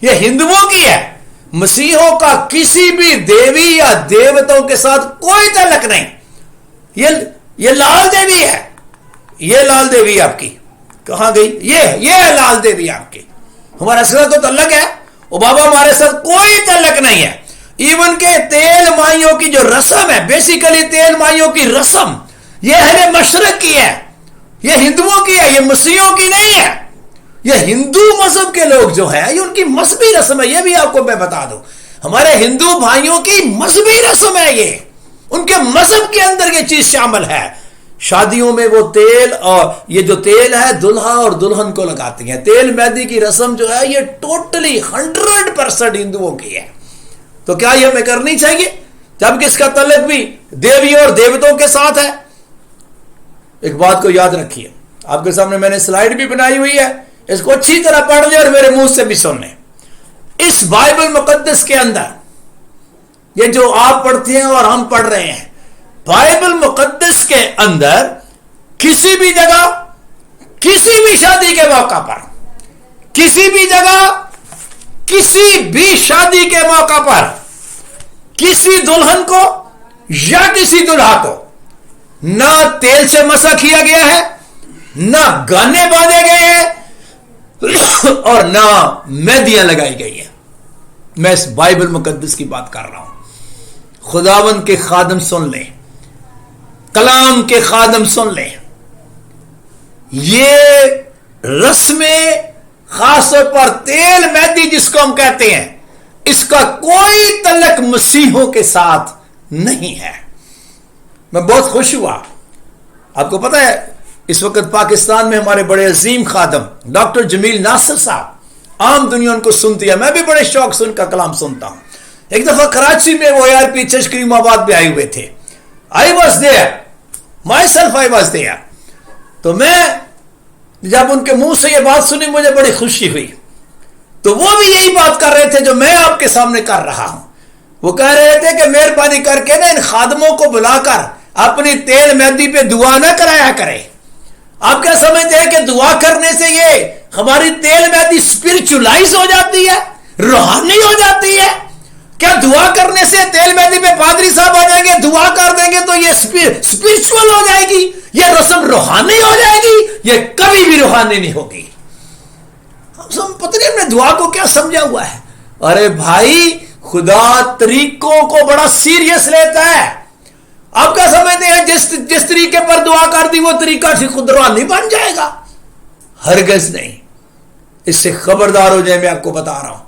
یہ ہندوؤں کی ہے. مسیحوں کا کسی بھی دیوی یا دیوتوں کے ساتھ کوئی تعلق نہیں. یہ لال دیوی ہے, یہ لال دیوی آپ کی کہاں گئی؟ یہ لال دیوی آپ کی. ہمارا ساتھ تو تعلق ہے, او بابا ہمارے ساتھ کوئی تعلق نہیں ہے. ایون کہ تیل مائیوں کی جو رسم ہے, بیسیکلی تیل مائیوں کی رسم, یہ اہل مشرق کی ہے, یہ ہندوؤں کی ہے, یہ مسیحوں کی نہیں ہے. یہ ہندو مذہب کے لوگ جو ہیں یہ ان کی مذہبی رسم ہے. یہ بھی آپ کو میں بتا دوں, ہمارے ہندو بھائیوں کی مذہبی رسم ہے, یہ ان کے مذہب کے اندر یہ چیز شامل ہے. شادیوں میں وہ تیل، اور یہ جو تیل ہے دلہا اور دلہن کو لگاتی ہیں. تیل مہندی کی رسم جو ہے یہ ٹوٹلی 100% ہندوؤں کی ہے. تو کیا یہ ہمیں کرنی چاہیے جبکہ اس کا تعلق بھی دیویوں اور دیوتوں کے ساتھ ہے؟ ایک بات کو یاد رکھیے، آپ کے سامنے میں نے سلائیڈ بھی بنائی ہوئی ہے، اس کو اچھی طرح پڑھ لیں اور میرے منہ سے بھی سن لیں. اس بائبل مقدس کے اندر یہ جو آپ پڑھتے ہیں اور ہم پڑھ رہے ہیں، بائبل مقدس کے اندر کسی بھی جگہ، کسی بھی شادی کے موقع پر، کسی بھی جگہ، کسی بھی شادی کے موقع پر کسی دلہن کو یا کسی دلہا کو نہ تیل سے مسح کیا گیا ہے، نہ گانے باندھے گئے ہیں اور نہ مہندیاں لگائی گئی ہیں. میں اس بائبل مقدس کی بات کر رہا ہوں. خداوند کے خادم سن لیں، کلام کے خادم سن لیں، یہ رسمیں خاص طور پر تیل مہندی جس کو ہم کہتے ہیں، اس کا کوئی تعلق مسیحوں کے ساتھ نہیں ہے. میں بہت خوش ہوا، آپ کو پتہ ہے اس وقت پاکستان میں ہمارے بڑے عظیم خادم ڈاکٹر جمیل ناصر صاحب، عام دنیا ان کو سنتی ہے، میں بھی بڑے شوق سے ان کا کلام سنتا ہوں. ایک دفعہ کراچی میں وہ ARP چرچ کریم آباد میں آئے ہوئے تھے. I was there, myself I was there. تو میں جب ان کے منہ سے یہ بات سنی مجھے بڑی خوشی ہوئی. تو وہ بھی یہی بات کر رہے تھے جو میں آپ کے سامنے کر رہا ہوں. وہ کہہ رہے تھے کہ مہربانی کر کے نا ان خادموں کو بلا کر اپنی تیل مہندی پہ دعا نہ کرایا کرے. آپ کیا سمجھتے ہیں کہ دعا کرنے سے یہ ہماری تیل مہندی اسپرچولائز ہو جاتی ہے، روحانی ہو جاتی ہے؟ کیا دعا کرنے سے تیل مہندی پہ پادری صاحب آ جائیں گے، دعا کر دیں گے تو یہ اسپرچول ہو جائے گی، یہ رسم روحانی ہو جائے گی؟ یہ کبھی بھی روحانی نہیں ہوگی. ہم پتہ نہیں ہم نے دعا کو کیا سمجھا ہوا ہے. ارے بھائی، خدا طریقوں کو بڑا سیریس لیتا ہے. آپ کیا سمجھتے ہیں جس طریقے پر دعا کر دی وہ طریقہ سے خود روحانی بن جائے گا؟ ہرگز نہیں. اس سے خبردار ہو جائے. میں آپ کو بتا رہا ہوں،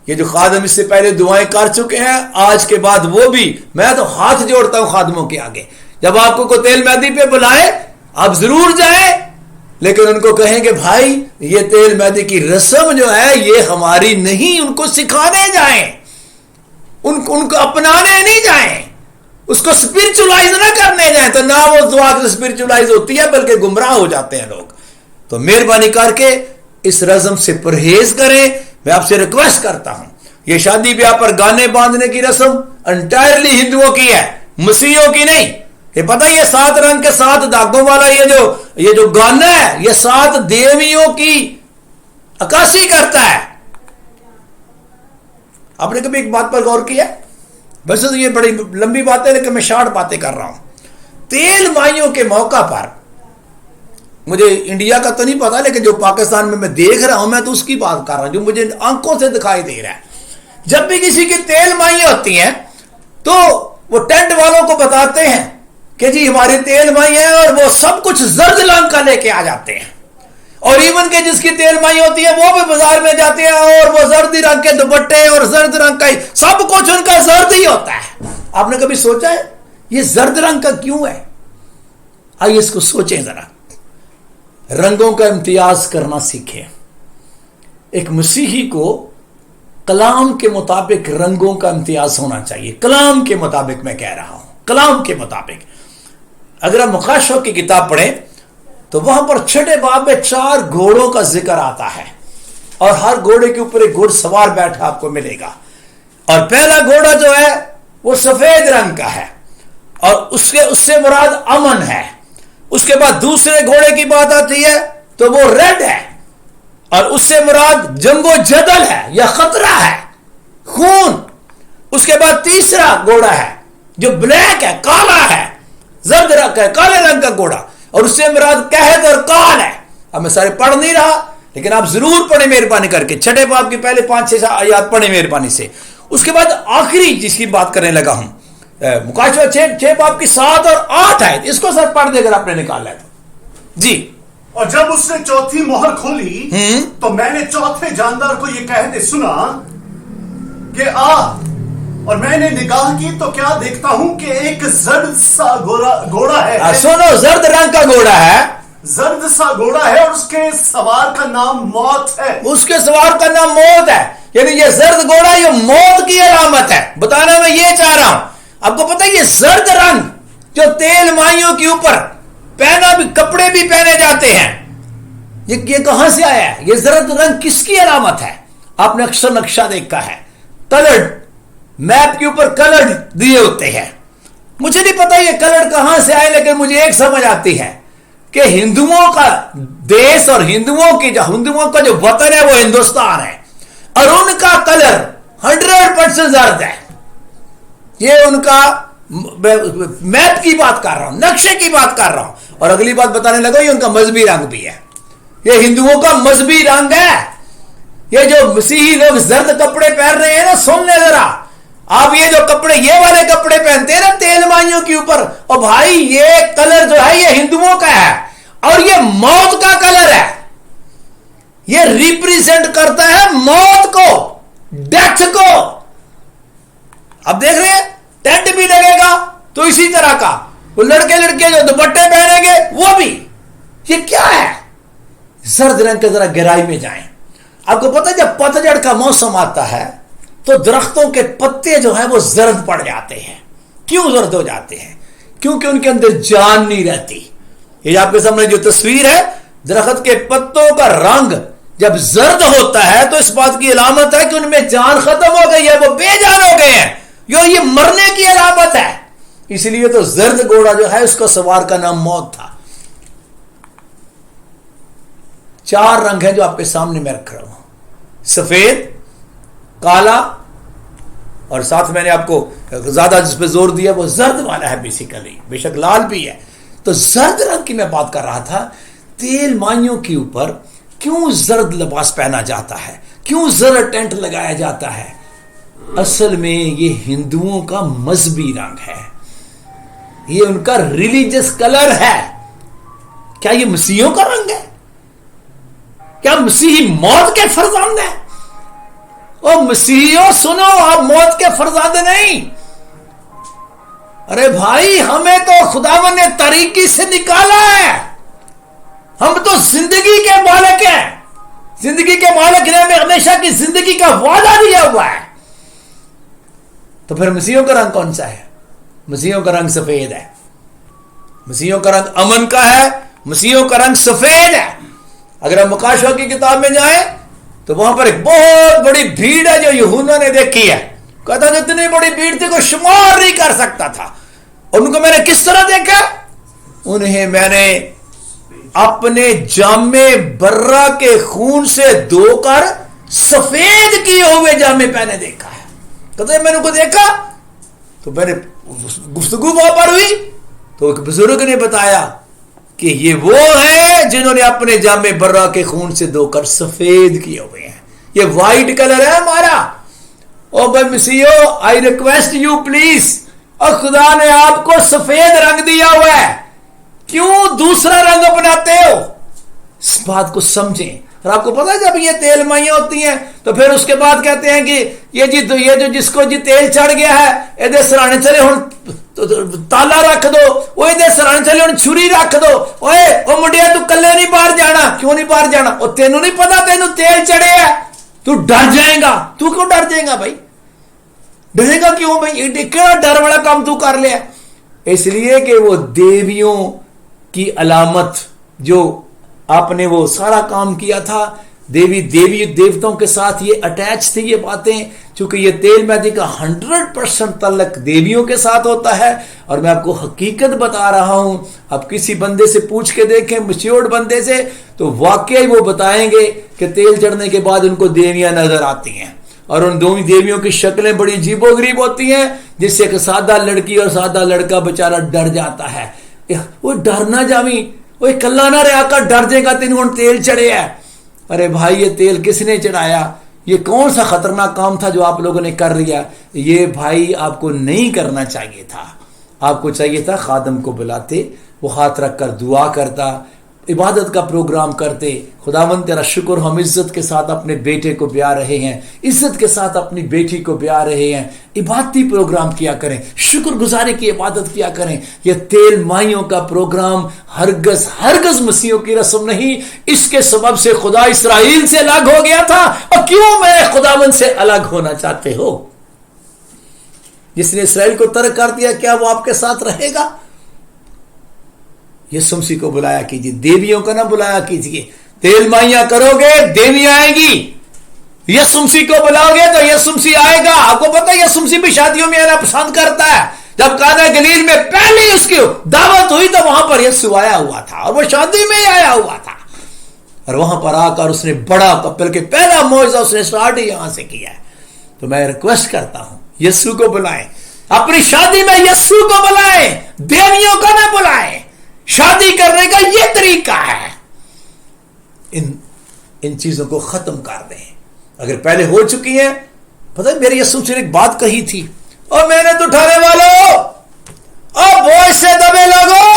یہ جو خادم اس سے پہلے دعائیں کر چکے ہیں، آج کے بعد وہ بھی، میں تو ہاتھ جوڑتا ہوں خادموں کے آگے، جب آپ کو کوئی تیل مہندی پہ بلائے آپ ضرور جائیں، لیکن ان کو کہیں کہ بھائی یہ تیل مہندی کی رسم جو ہے یہ ہماری نہیں، ان کو سکھانے جائیں، ان کو اپنانے نہیں جائیں، اس کو اسپرچولائز نہ کرنے جائیں. تو نہ وہ دعا اسپرچولائز ہوتی ہے بلکہ گمراہ ہو جاتے ہیں لوگ. تو مہربانی کر کے اس رسم سے پرہیز کریں. میں آپ سے ریکویسٹ کرتا ہوں، یہ شادی بیاہ پر گانے باندھنے کی رسم انٹائرلی ہندوؤں کی ہے، مسیحیوں کی نہیں. یہ پتہ یہ 7 رنگ کے 7 دھاگوں والا یہ جو گانا ہے یہ 7 دیویوں کی عکاسی کرتا ہے. آپ نے کبھی ایک بات پر غور کیا؟ ویسے تو یہ بڑی لمبی بات ہے لیکن میں شارٹ باتیں کر رہا ہوں. تیل مائیوں کے موقع پر، مجھے انڈیا کا تو نہیں پتا لیکن جو پاکستان میں دیکھ رہا ہوں میں تو اس کی بات کر رہا ہوں جو مجھے آنکھوں سے دکھائی دے رہا ہے. جب بھی کسی کی تیل مائیں ہوتی ہیں تو وہ ٹینٹ والوں کو بتاتے ہیں کہ جی ہماری تیل مائی ہے، اور وہ سب کچھ زرد رنگ کا لے کے آ جاتے ہیں. اور ایون کہ جس کی تیل مائی ہوتی ہے وہ بھی بازار میں جاتے ہیں اور وہ زردی رنگ کے دوپٹے اور زرد رنگ کا سب کچھ ان کا زرد ہی ہوتا ہے. آپ نے کبھی سوچا ہے یہ زرد رنگ کا کیوں ہے؟ آئیے اس کو سوچیں ذرا. رنگوں کا امتیاز کرنا سیکھیں. ایک مسیحی کو کلام کے مطابق رنگوں کا امتیاز ہونا چاہیے. کلام کے مطابق میں کہہ رہا ہوں، کلام کے مطابق. اگر آپ مخاشوں کی کتاب پڑھیں تو وہاں پر 6 باب میں 4 گھوڑوں کا ذکر آتا ہے، اور ہر گھوڑے کے اوپر ایک گھوڑ سوار بیٹھا آپ کو ملے گا. اور پہلا گھوڑا جو ہے وہ سفید رنگ کا ہے اور اس سے مراد امن ہے. اس کے بعد دوسرے گھوڑے کی بات آتی ہے تو وہ ریڈ ہے اور اس سے مراد جنگ و جدل ہے یا خطرہ ہے، خون. اس کے بعد تیسرا گھوڑا ہے جو بلیک ہے، کالا ہے، زرد رنگ ہے، کالے رنگ کا گھوڑا، اور اس سے مراد قحط اور کال ہے. اب میں سارے پڑھ نہیں رہا لیکن آپ ضرور پڑھیں مہربانی کر کے. 6 باب کی پہلے 5-6 آیات پڑھیں مہربانی سے. اس کے بعد آخری جس کی بات کرنے لگا ہوں، مکاشفہ 6 باب کی 7 اور 8 آیت، اس کو سر پڑھ دے اگر آپ نے نکالا ہے تو. جی. اور جب اس نے چوتھی مہر کھولی تو میں نے چوتھے جاندار کو یہ کہتے سنا کہ اور میں نے نگاہ کی تو کیا دیکھتا ہوں کہ ایک زرد سا گھوڑا ہے. سنو، زرد رنگ کا گھوڑا ہے، زرد سا گھوڑا ہے، اور اس کے سوار کا نام موت ہے. اس کے سوار کا نام موت ہے. یعنی یہ زرد گھوڑا یہ موت کی علامت ہے. بتانا میں یہ چاہ رہا ہوں، آپ کو پتہ ہے یہ زرد رنگ جو تیل مائیوں کے اوپر پہنا بھی، کپڑے بھی پہنے جاتے ہیں، یہ کہاں سے آیا ہے؟ یہ زرد رنگ کس کی علامت ہے؟ آپ نے اکثر نقشہ دیکھا ہے، کلر میپ کے اوپر کلر دیے ہوتے ہیں. مجھے نہیں پتا یہ کلر کہاں سے آئے، لیکن مجھے ایک سمجھ آتی ہے کہ ہندوؤں کا دیش اور ہندوؤں کا جو وطن ہے وہ ہندوستان ہے، اور ان کا کلر 100% زرد ہے. یہ ان کا میپ کی بات کر رہا ہوں، نقشے کی بات کر رہا ہوں. اور اگلی بات بتانے لگا یہ ان کا مذہبی رنگ بھی ہے. یہ ہندوؤں کا مذہبی رنگ ہے. یہ جو مسیحی لوگ زرد کپڑے پہن رہے ہیں نا، سن لے ذرا آپ، یہ جو کپڑے، یہ والے کپڑے پہنتے ہیں نا تیل مائیوں کے اوپر، اور بھائی یہ کلر جو ہے یہ ہندوؤں کا ہے، اور یہ موت کا کلر ہے. یہ ریپریزنٹ کرتا ہے موت کو، ڈیتھ کو. اب دیکھ رہے ہیں ٹینٹ بھی لگے گا تو اسی طرح کا، وہ لڑکے جو دوپٹے پہنیں گے وہ بھی. یہ کیا ہے؟ زرد رنگ کے ذرا گہرائی میں جائیں. آپ کو پتہ ہے جب پتجھڑ کا موسم آتا ہے تو درختوں کے پتے جو ہیں وہ زرد پڑ جاتے ہیں. کیوں زرد ہو جاتے ہیں؟ کیونکہ ان کے اندر جان نہیں رہتی. یہ آپ کے سامنے جو تصویر ہے، درخت کے پتوں کا رنگ جب زرد ہوتا ہے تو اس بات کی علامت ہے کہ ان میں جان ختم ہو گئی ہے، وہ بے جان ہو گئے ہیں، یہ مرنے کی علامت ہے. اس لیے تو زرد گھوڑا جو ہے اس کا سوار کا نام موت تھا. 4 رنگ ہیں جو آپ کے سامنے میں رکھ رہا ہوں، سفید، کالا، اور ساتھ میں نے آپ کو زیادہ جس پہ زور دیا وہ زرد والا ہے بیسیکلی، بے شک لال بھی ہے. تو زرد رنگ کی میں بات کر رہا تھا. تیل مائیوں کے اوپر کیوں زرد لباس پہنا جاتا ہے، کیوں زرد ٹینٹ لگایا جاتا ہے؟ اصل میں یہ ہندوؤں کا مذہبی رنگ ہے، یہ ان کا ریلیجس کلر ہے. کیا یہ مسیحیوں کا رنگ ہے؟ کیا مسیحی موت کے فرزند ہیں؟ او مسیحیوں سنو، آپ موت کے فرزند نہیں. ارے بھائی ہمیں تو خداوند نے طریقی سے نکالا ہے. ہم تو زندگی کے مالک ہیں، زندگی کے مالک نے ہمیں ہمیشہ کی زندگی کا وعدہ دیا ہوا ہے. تو پھر مسیحیوں کا رنگ کون سا ہے؟ مسیحیوں کا رنگ سفید ہے. مسیحیوں کا رنگ امن کا ہے، مسیحیوں کا رنگ سفید ہے. اگر ہم مکاشفہ کی کتاب میں جائیں تو وہاں پر ایک بہت بڑی بھیڑ ہے جو یوحنا نے دیکھی ہے. کہتا ہے اتنی بڑی بھیڑ تھی کوئی شمار نہیں کر سکتا تھا. ان کو میں نے کس طرح دیکھا؟ انہیں میں نے اپنے جامے برہ کے خون سے دھو کر سفید کیے ہوئے جامے پہنے دیکھا ہے. کہتا ہے میں نے کو دیکھا تو میں نے گفتگو وہاں پر ہوئی تو ایک بزرگ نے بتایا کہ یہ وہ ہیں جنہوں نے اپنے جامے برہ کے خون سے دھو کر سفید کیے ہوئے ہیں. یہ وائٹ کلر ہے ہمارا. او بھائی مسیحو، آئی ریکویسٹ یو پلیز، اور خدا نے آپ کو سفید رنگ دیا ہوا ہے، کیوں دوسرا رنگ اپناتے ہو؟ اس بات کو سمجھیں. اور آپ کو پتا ہے جب یہ تیل مائیاں ہوتی ہیں تو پھر اس کے بعد کہتے ہیں کہ یہ جو جس کو جی تیل چڑھ گیا ہے ادھر سرانے چلے ہوں تالا رکھ دو، وہ ادھر سرانے چلے ہوں چھری رکھ دو. اوے او منڈیا تو کلے نہیں باہر جانا. کیوں نہیں باہر جانا؟ اور تینوں نہیں پتا تینوں تیل چڑھے ہے، تو ڈر جائے گا. تو کیوں ڈر جائے گا بھائی؟ ڈرے گا کیوں بھائی؟ کیا ڈر والا کام تو کر لیا؟ اس لیے کہ وہ دیویوں کی علامت جو آپ نے وہ سارا کام کیا تھا، دیوی دیوتوں کے ساتھ یہ اٹیچ تھی یہ باتیں، چونکہ یہ تیل مہدی کا 100% تعلق دیویوں کے ساتھ ہوتا ہے. اور میں آپ کو حقیقت بتا رہا ہوں، آپ کسی بندے سے پوچھ کے دیکھیں، میچورڈ بندے سے، تو واقعی وہ بتائیں گے کہ تیل چڑھنے کے بعد ان کو دیویاں نظر آتی ہیں، اور ان دونوں دیویوں کی شکلیں بڑی عجیب و غریب ہوتی ہیں، جس سے ایک سادہ لڑکی اور سادہ لڑکا بیچارہ ڈر جاتا ہے. وہ ڈرنا جاویں، وہ کلا نہ رہا کر ڈر جائے گا تینوں تیل چڑھے ہے. ارے بھائی یہ تیل کس نے چڑھایا؟ یہ کون سا خطرناک کام تھا جو آپ لوگوں نے کر لیا؟ یہ بھائی آپ کو نہیں کرنا چاہیے تھا. آپ کو چاہیے تھا خادم کو بلاتے، وہ ہاتھ رکھ کر دعا کرتا، عبادت کا پروگرام کرتے. خداوند تیرا شکر, ہم عزت کے ساتھ اپنے بیٹے کو بیاہ رہے ہیں, عزت کے ساتھ اپنی بیٹی کو بیاہ رہے ہیں. عبادتی پروگرام کیا کریں, شکر گزاری کی عبادت کیا کریں. یہ تیل مائیوں کا پروگرام ہرگز مسیحوں کی رسم نہیں. اس کے سبب سے خدا اسرائیل سے الگ ہو گیا تھا. اور کیوں میرے خداوند سے الگ ہونا چاہتے ہو؟ جس نے اسرائیل کو ترک کر دیا, کیا وہ آپ کے ساتھ رہے گا؟ یسوع مسیح کو بلایا کیجیے, دیویوں کو نہ بلایا کیجیے. تیل مائیاں کرو گے, دیویاں آئیں گی. یسوع مسیح کو بلاؤ گے تو یسوع مسیح آئے گا. آپ کو پتہ ہے یسوع مسیح بھی شادیوں میں آنا پسند کرتا ہے. جب قانا گلیل میں پہلی اس کی دعوت ہوئی تو وہاں پر یسوع آیا ہوا تھا, اور وہ شادی میں ہی آیا ہوا تھا. اور وہاں پر آ کر اس نے بڑا بلکہ پہلا معجزہ اس نے سٹارٹ ہی یہاں سے کیا ہے. تو میں ریکویسٹ کرتا ہوں, یسوع کو بلائیں, اپنی شادی میں یسوع کو بلائیں, دیویوں کو نہ بلائیں. شادی کرنے کا یہ طریقہ ہے. ان چیزوں کو ختم کر دیں. اگر پہلے ہو چکی ہیں, پتہ ہے میرے یسوع سے ایک بات کہی تھی, اور محنت اٹھانے والوں اور بوجھ سے دبے لوگوں,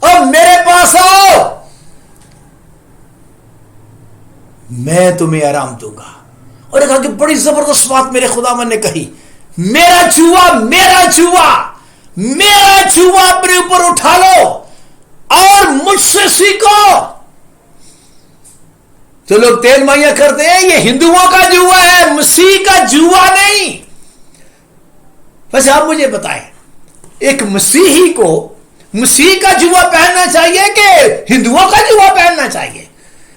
اور میرے پاس آؤ, میں تمہیں آرام دوں گا. اور کہا کہ بڑی زبردست بات میرے خداوند نے کہی, میرا جوا اپنے اوپر اٹھا لو اور مجھ سے سیکھو. جو لوگ تیل مائیاں کرتے ہیں, یہ ہندوؤں کا جوا ہے, مسیح کا جوا نہیں. ویسے آپ مجھے بتائیں, ایک مسیحی کو مسیح کا جوا پہننا چاہیے کہ ہندوؤں کا جوا پہننا چاہیے؟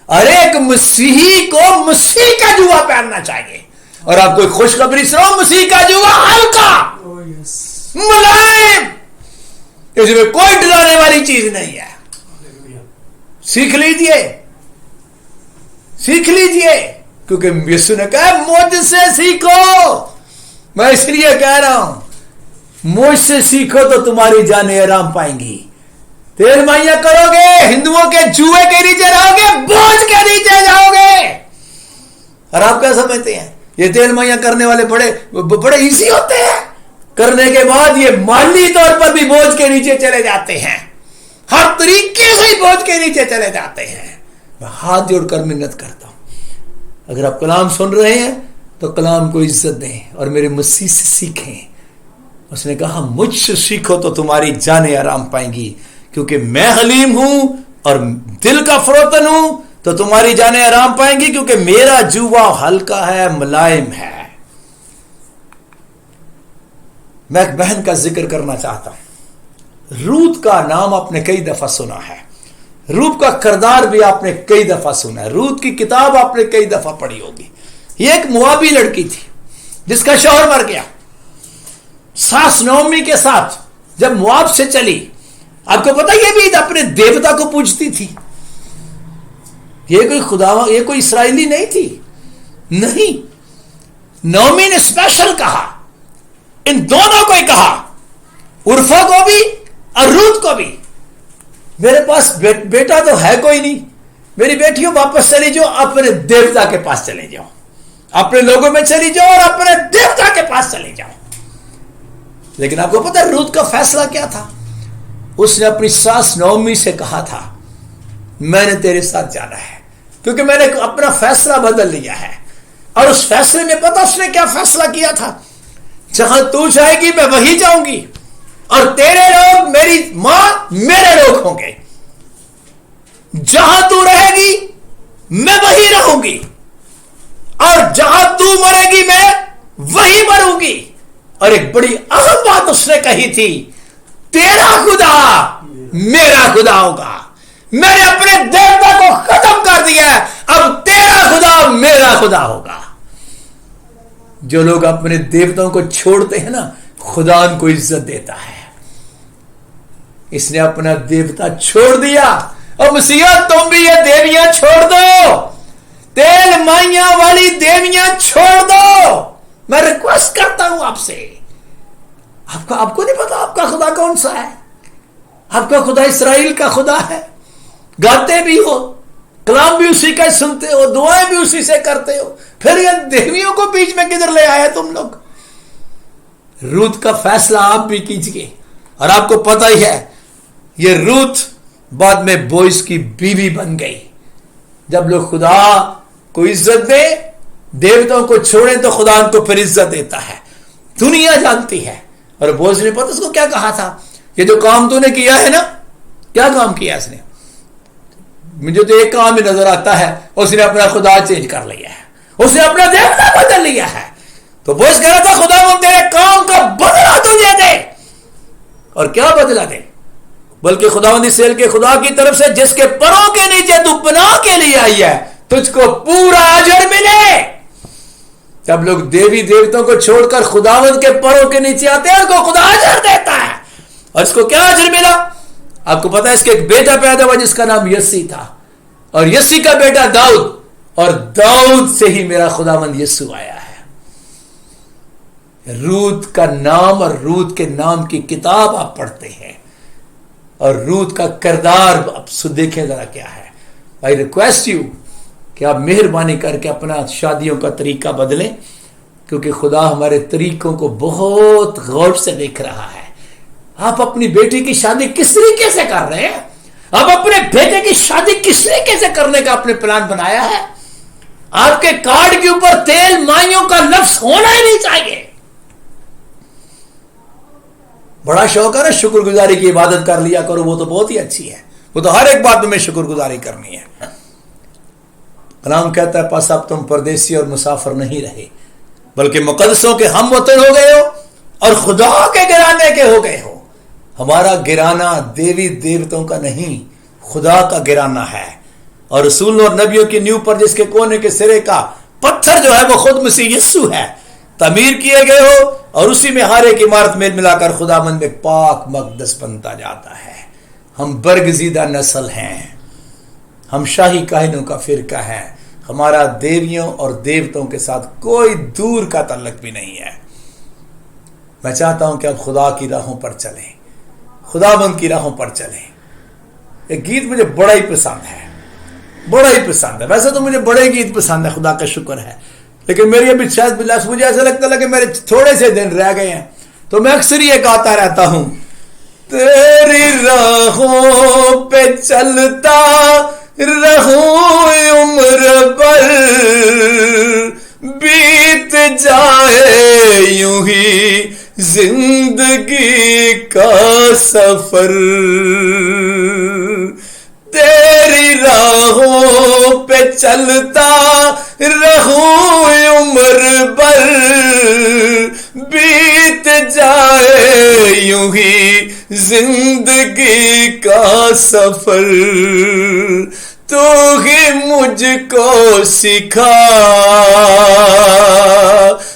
ارے ایک مسیحی کو مسیح کا جوا پہننا چاہیے. اور آپ کوئی خوشخبری سنو, مسیح کا جوا ہلکا, ملائم, اس میں کوئی ڈرانے والی چیز نہیں ہے. سیکھ لیجئے, کیونکہ یسوع نے کہا مجھ سے سیکھو. میں اس لیے کہہ رہا ہوں, مجھ سے سیکھو تو تمہاری جانیں آرام پائیں گی. تیل مائیاں کرو گے, ہندوؤں کے جوئے کے نیچے رہو گے, بوجھ کے نیچے جاؤ گے. اور آپ کیا سمجھتے ہیں یہ تیل مائیاں کرنے والے بڑے ایزی ہوتے ہیں؟ کرنے کے بعد یہ مالی طور پر بھی بوجھ کے نیچے چلے جاتے ہیں, ہر طریقے سے بوجھ کے نیچے چلے جاتے ہیں. میں ہاتھ جوڑ کر منت کرتا ہوں, اگر آپ کلام سن رہے ہیں تو کلام کو عزت دیں اور میرے مسیح سے سیکھیں. اس نے کہا مجھ سے سیکھو تو تمہاری جانیں آرام پائیں گی, کیونکہ میں حلیم ہوں اور دل کا فروتن ہوں, تو تمہاری جانیں آرام پائیں گی, کیونکہ میرا جوا ہلکا ہے, ملائم ہے. میں ایک بہن کا ذکر کرنا چاہتا ہوں. روت کا نام آپ نے کئی دفعہ سنا ہے, روت کا کردار بھی آپ نے کئی دفعہ سنا ہے, روت کی کتاب آپ نے کئی دفعہ پڑھی ہوگی. یہ ایک موابی لڑکی تھی جس کا شوہر مر گیا. ساس نعومی کے ساتھ جب مواب سے چلی, آپ کو پتا یہ بھی اپنے دیوتا کو پوجتی تھی. یہ کوئی اسرائیلی نہیں تھی, نہیں. نعومی نے اسپیشل کہا, ان دونوں کو ہی کہا, عرفہ کو بھی اور روت کو بھی, میرے پاس بیٹا تو ہے کوئی نہیں, میری بیٹیوں واپس چلی جاؤ, اپنے دیوتا کے پاس چلے جاؤ, اپنے لوگوں میں چلی جاؤ اور اپنے دیوتا کے پاس چلے جاؤ. لیکن آپ کو پتا ہے روت کا فیصلہ کیا تھا؟ اس نے اپنی ساس نعومی سے کہا تھا میں نے تیرے ساتھ جانا ہے, کیونکہ میں نے اپنا فیصلہ بدل لیا ہے. اور اس فیصلے میں پتا اس نے کیا فیصلہ کیا تھا؟ جہاں تو جائے گی میں وہی جاؤں گی, اور تیرے لوگ, میری ماں میرے لوگ ہوں گے. جہاں تو رہے گی میں وہی رہوں گی, اور جہاں تو مرے گی میں وہی مروں گی. اور ایک بڑی اہم بات اس نے کہی تھی, تیرا خدا میرا خدا ہوگا. میں نے اپنے دیوتا کو ختم کر دیا ہے, اب تیرا خدا میرا خدا ہوگا. جو لوگ اپنے دیوتاؤں کو چھوڑتے ہیں نا, خدا ان کو عزت دیتا ہے. اس نے اپنا دیوتا چھوڑ دیا. اور مسیح تم بھی یہ دیویاں چھوڑ دو, تیل مائیاں والی دیویاں چھوڑ دو. میں ریکویسٹ کرتا ہوں آپ سے, آپ کو نہیں پتا آپ کا خدا کون سا ہے؟ آپ کا خدا اسرائیل کا خدا ہے. گاتے بھی ہو, کلام بھی اسی کا سنتے ہو, دعائیں بھی اسی سے کرتے ہو, پھر یہ دیویوں کو بیچ میں کدھر لے آئے تم لوگ؟ روت کا فیصلہ آپ بھی کیجئے. اور آپ کو پتہ ہی ہے یہ روت بعد میں بوئز کی بیوی بن گئی. جب لوگ خدا کو عزت دے، دیوتاؤں کو چھوڑیں تو خدا ان کو پھر عزت دیتا ہے. دنیا جانتی ہے. اور بوئز نے پتہ اس کو کیا کہا تھا؟ یہ جو کام تو نے کیا ہے نا، کیا کام کیا اس نے؟ مجھے تو ایک کام ہی نظر آتا ہے، اس نے اپنا خدا چینج کر لیا ہے، اس نے اپنا دیوتا بدل لیا ہے. تو بوئز کہہ رہا تھا خدا وہ تیرے کام کا بدلہ تجھے دے. اور کیا بدلہ دے؟ بلکہ خداوند اسرائیل کے خدا کی طرف سے جس کے پروں کے نیچے تو پناہ کے لیے آئی ہے، تجھ کو پورا اجر ملے. جب لوگ دیوی دیوتوں کو چھوڑ کر خداوند کے پروں کے نیچے آتے ہیں، ان کو خدا اجر دیتا ہے. اور اس کو کیا اجر ملا؟ آپ کو پتا ہے اس کے ایک بیٹا پیدا ہوا جس کا نام یسی تھا، اور یسی کا بیٹا داؤد، اور داؤد سے ہی میرا خداوند یسوع آیا ہے. روت کا نام اور روت کے نام کی کتاب آپ پڑھتے ہیں، اور روت کا کردار آپ دیکھیں ذرا کیا ہے. آئی ریکویسٹ یو کہ آپ مہربانی کر کے اپنا شادیوں کا طریقہ بدلیں، کیونکہ خدا ہمارے طریقوں کو بہت غور سے دیکھ رہا ہے. آپ اپنی بیٹی کی شادی کس طریقے سے کر رہے ہیں؟ آپ اپنے بیٹے کی شادی کس طریقے سے کرنے کا اپنے پلان بنایا ہے؟ آپ کے کارڈ کے اوپر تیل مائیوں کا لفظ ہونا ہی نہیں چاہیے. بڑا شوق ہے نا شکر گزاری کی عبادت کر لیا کرو، وہ تو بہت ہی اچھی ہے، وہ تو ہر ایک بات میں شکر گزاری کرنی ہے. کلام کہتا ہے پس اب تم پردیسی اور مسافر نہیں رہے، بلکہ مقدسوں کے ہم وطن ہو گئے ہو اور خدا کے گھرانے کے ہو گئے ہو. ہمارا گھرانہ دیوی دیوتوں کا نہیں، خدا کا گھرانہ ہے. اور رسولوں اور نبیوں کی نیو پر جس کے کونے کے سرے کا پتھر جو ہے وہ خود مسیح یسوع ہے، تعمیر کیے گئے ہو، اور اسی میں ہر ایک عمارت میل ملا کر خدا مند میں پاک مقدس بنتا جاتا ہے. ہم برگزیدہ نسل ہیں، ہم شاہی کاہنوں کا فرقہ ہے. ہمارا دیویوں اور دیوتوں کے ساتھ کوئی دور کا تعلق بھی نہیں ہے. میں چاہتا ہوں کہ اب خدا کی راہوں پر چلیں، خداوند کی راہوں پر چلیں. ایک گیت مجھے بڑا ہی پسند ہے، بڑا ہی پسند ہے. ویسے تو مجھے بڑے گیت پسند ہے، خدا کا شکر ہے، لیکن میری ابھی شاید مجھے ایسا لگتا ہے کہ میرے تھوڑے سے دن رہ گئے ہیں، تو میں اکثر یہ گاتا رہتا ہوں. تیری راہوں پہ چلتا رہوں عمر بھر، بیت جائے یوں ہی زندگی کا سفر. تیری راہوں پہ چلتا رہوں عمر بھر، بیت جائے یوں ہی زندگی کا سفر. تو ہی مجھ کو سکھا،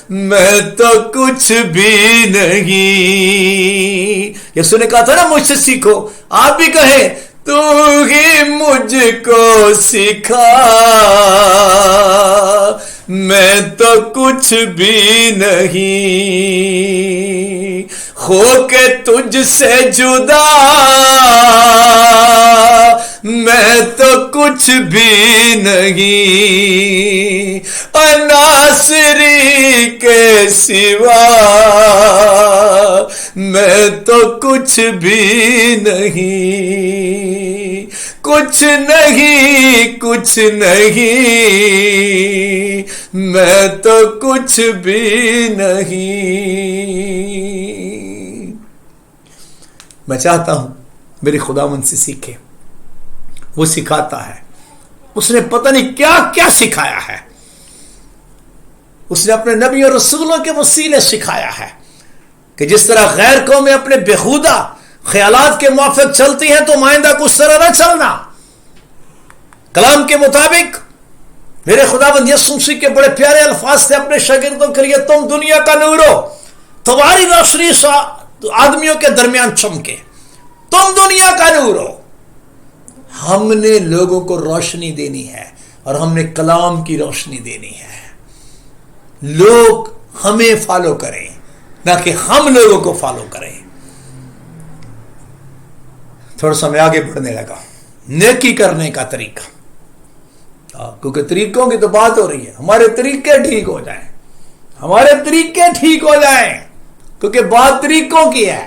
میں تو کچھ بھی نہیں. یسوع نے کہا تھا نا مجھ سے سیکھو، آپ بھی کہیں تو ہی مجھ کو سکھا، میں تو کچھ بھی نہیں. ہو کے تجھ سے جدا میں تو کچھ بھی نہیں، ناصری کے سوا میں تو کچھ بھی نہیں. کچھ نہیں، کچھ نہیں، میں تو کچھ بھی نہیں. میں چاہتا ہوں میری خداوند سے سیکھے، وہ سکھاتا ہے. اس نے پتہ نہیں کیا کیا سکھایا ہے. اس نے اپنے نبی اور رسولوں کے وسیلے سکھایا ہے کہ جس طرح غیر قومیں اپنے بےہودہ خیالات کے موافق چلتی ہیں تو آئندہ کو اس طرح نہ چلنا. کلام کے مطابق میرے خداوند یسوع مسیح کے بڑے پیارے الفاظ تھے اپنے شاگردوں کے لیے، تم دنیا کا نور ہو، تمہاری روشنی آدمیوں کے درمیان چمکے. تم دنیا کا نور ہو. ہم نے لوگوں کو روشنی دینی ہے، اور ہم نے کلام کی روشنی دینی ہے. لوگ ہمیں فالو کریں، نہ کہ ہم لوگوں کو فالو کریں. تھوڑا سا میں آگے بڑھنے لگا. نیکی کرنے کا طریقہ، کیونکہ طریقوں کی تو بات ہو رہی ہے. ہمارے طریقے ٹھیک ہو جائیں، ہمارے طریقے ٹھیک ہو جائیں، کیونکہ بات طریقوں کی ہے.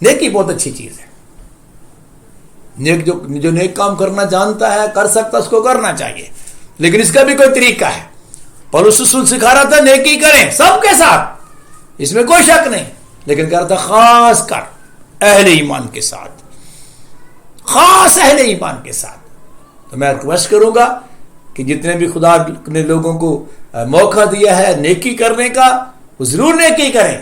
نیکی بہت اچھی چیز ہے. جو نیک کام کرنا جانتا ہے کر سکتا اس کو کرنا چاہیے، لیکن اس کا بھی کوئی طریقہ ہے۔ پولس رسول سکھا رہا تھا نیکی کریں سب کے ساتھ، اس میں کوئی شک نہیں، لیکن کہہ رہا تھا خاص کر اہل ایمان کے ساتھ، خاص اہل ایمان کے ساتھ۔ تو میں ریکویسٹ کروں گا کہ جتنے بھی خدا نے لوگوں کو موقع دیا ہے نیکی کرنے کا وہ ضرور نیکی کریں،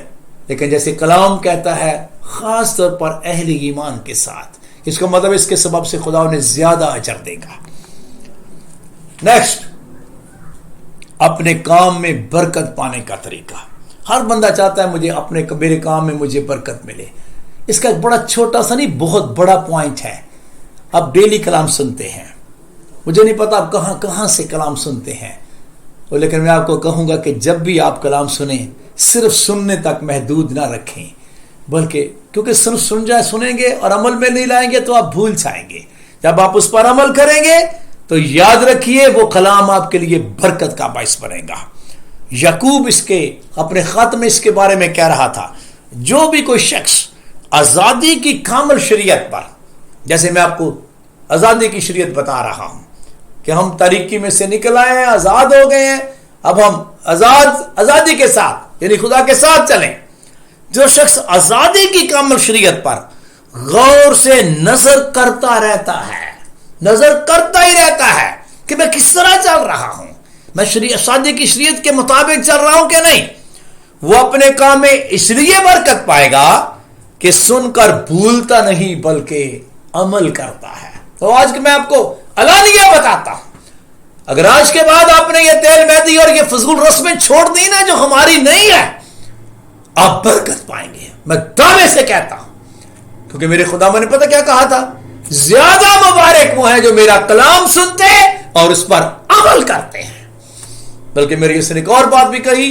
لیکن جیسے کلام کہتا ہے خاص طور پر اہل ایمان کے ساتھ۔ اس کا مطلب اس کے سبب سے خدا انہیں زیادہ اجر دے گا۔ نیکسٹ، اپنے کام میں برکت پانے کا طریقہ۔ ہر بندہ چاہتا ہے میرے کام میں مجھے برکت ملے۔ اس کا ایک بڑا چھوٹا سا نہیں بہت بڑا پوائنٹ ہے۔ آپ ڈیلی کلام سنتے ہیں، مجھے نہیں پتا آپ کہاں کہاں سے کلام سنتے ہیں، لیکن میں آپ کو کہوں گا کہ جب بھی آپ کلام سنیں صرف سننے تک محدود نہ رکھیں، بلکہ کیونکہ سنیں گے اور عمل میں نہیں لائیں گے تو آپ بھول جائیں گے۔ جب آپ اس پر عمل کریں گے تو یاد رکھیے وہ کلام آپ کے لیے برکت کا باعث بنے گا۔ یعقوب اپنے خط میں اس کے بارے میں کہہ رہا تھا، جو بھی کوئی شخص آزادی کی کامل شریعت پر، جیسے میں آپ کو آزادی کی شریعت بتا رہا ہوں کہ ہم تاریکی میں سے نکل آئے ہیں، آزاد ہو گئے ہیں، اب ہم آزادی کے ساتھ یعنی خدا کے ساتھ چلیں۔ جو شخص آزادی کی کامل شریعت پر غور سے نظر کرتا رہتا ہے، نظر کرتا ہی رہتا ہے کہ میں کس طرح چل رہا ہوں، میں آزادی کی شریعت کے مطابق چل رہا ہوں کہ نہیں، وہ اپنے کام میں اس لیے برکت پائے گا کہ سن کر بھولتا نہیں بلکہ عمل کرتا ہے۔ تو آج میں آپ کو علانیہ بتاتا ہوں، اگر آج کے بعد آپ نے یہ تیل مہندی اور یہ فضول رسمیں چھوڑ دی نا جو ہماری نہیں ہے، آپ برکت پائیں گے۔ میں دعوے سے کہتا ہوں، کیونکہ میرے خدا نے پتہ کیا کہا تھا، زیادہ مبارک وہ ہیں جو میرا کلام سنتے اور اس پر عمل کرتے ہیں۔ بلکہ میری اس نے ایک اور بات بھی کہی،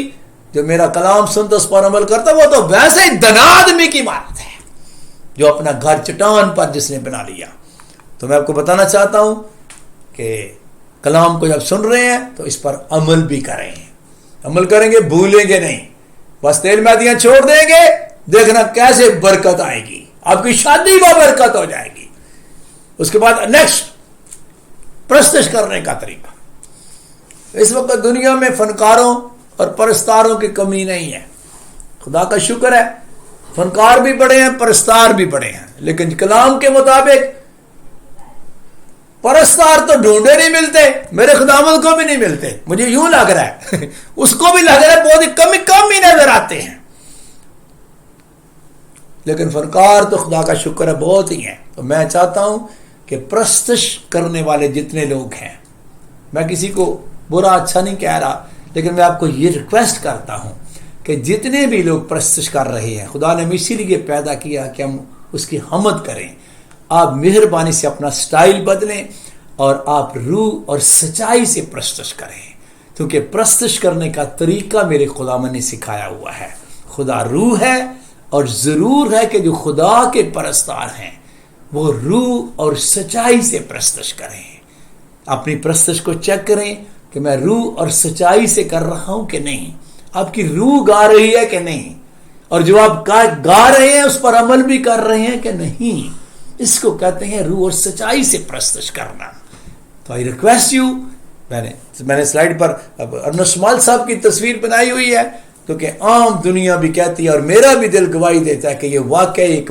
جو میرا کلام سنتا اس پر عمل کرتا وہ تو ویسے ہی دنا آدمی کی مانند ہے جو اپنا گھر چٹان پر جس نے بنا لیا۔ تو میں آپ کو بتانا چاہتا ہوں کہ کلام کو جب سن رہے ہیں تو اس پر عمل بھی کریں، عمل کریں گے بھولیں گے نہیں، بس تیل مہندیاں چھوڑ دیں گے، دیکھنا کیسے برکت آئے گی، آپ کی شادی میں برکت ہو جائے گی۔ اس کے بعد نیکسٹ، پرستش کرنے کا طریقہ۔ اس وقت دنیا میں فنکاروں اور پرستاروں کی کمی نہیں ہے، خدا کا شکر ہے، فنکار بھی بڑے ہیں، پرستار بھی بڑے ہیں، لیکن کلام کے مطابق پرستار تو ڈھونڈے نہیں ملتے، میرے خداوند کو بھی نہیں ملتے، مجھے یوں لگ رہا ہے اس کو بھی لگ رہا ہے بہت ہی کم ہی نظر آتے ہیں، لیکن فنکار تو خدا کا شکر ہے بہت ہی ہیں۔ تو میں چاہتا ہوں کہ پرستش کرنے والے جتنے لوگ ہیں، میں کسی کو برا اچھا نہیں کہہ رہا، لیکن میں آپ کو یہ ریکویسٹ کرتا ہوں کہ جتنے بھی لوگ پرستش کر رہے ہیں، خدا نے ہمیں اسی لیے پیدا کیا کہ ہم اس کی حمد کریں۔ آپ مہربانی سے اپنا سٹائل بدلیں اور آپ روح اور سچائی سے پرستش کریں، کیونکہ پرستش کرنے کا طریقہ میرے خدا نے سکھایا ہوا ہے۔ خدا روح ہے اور ضرور ہے کہ جو خدا کے پرستار ہیں وہ روح اور سچائی سے پرستش کریں۔ اپنی پرستش کو چیک کریں کہ میں روح اور سچائی سے کر رہا ہوں کہ نہیں، آپ کی روح گا رہی ہے کہ نہیں، اور جو آپ گا رہے ہیں اس پر عمل بھی کر رہے ہیں کہ نہیں۔ اس کو کہتے ہیں روح اور سچائی سے پرستش کرنا۔ تو آئی ریکویسٹ یو، میں نے سلائیڈ پر ارنسمال صاحب کی تصویر بنائی ہوئی ہے، کیونکہ عام دنیا بھی کہتی ہے اور میرا بھی دل گواہی دیتا ہے کہ یہ واقعی ایک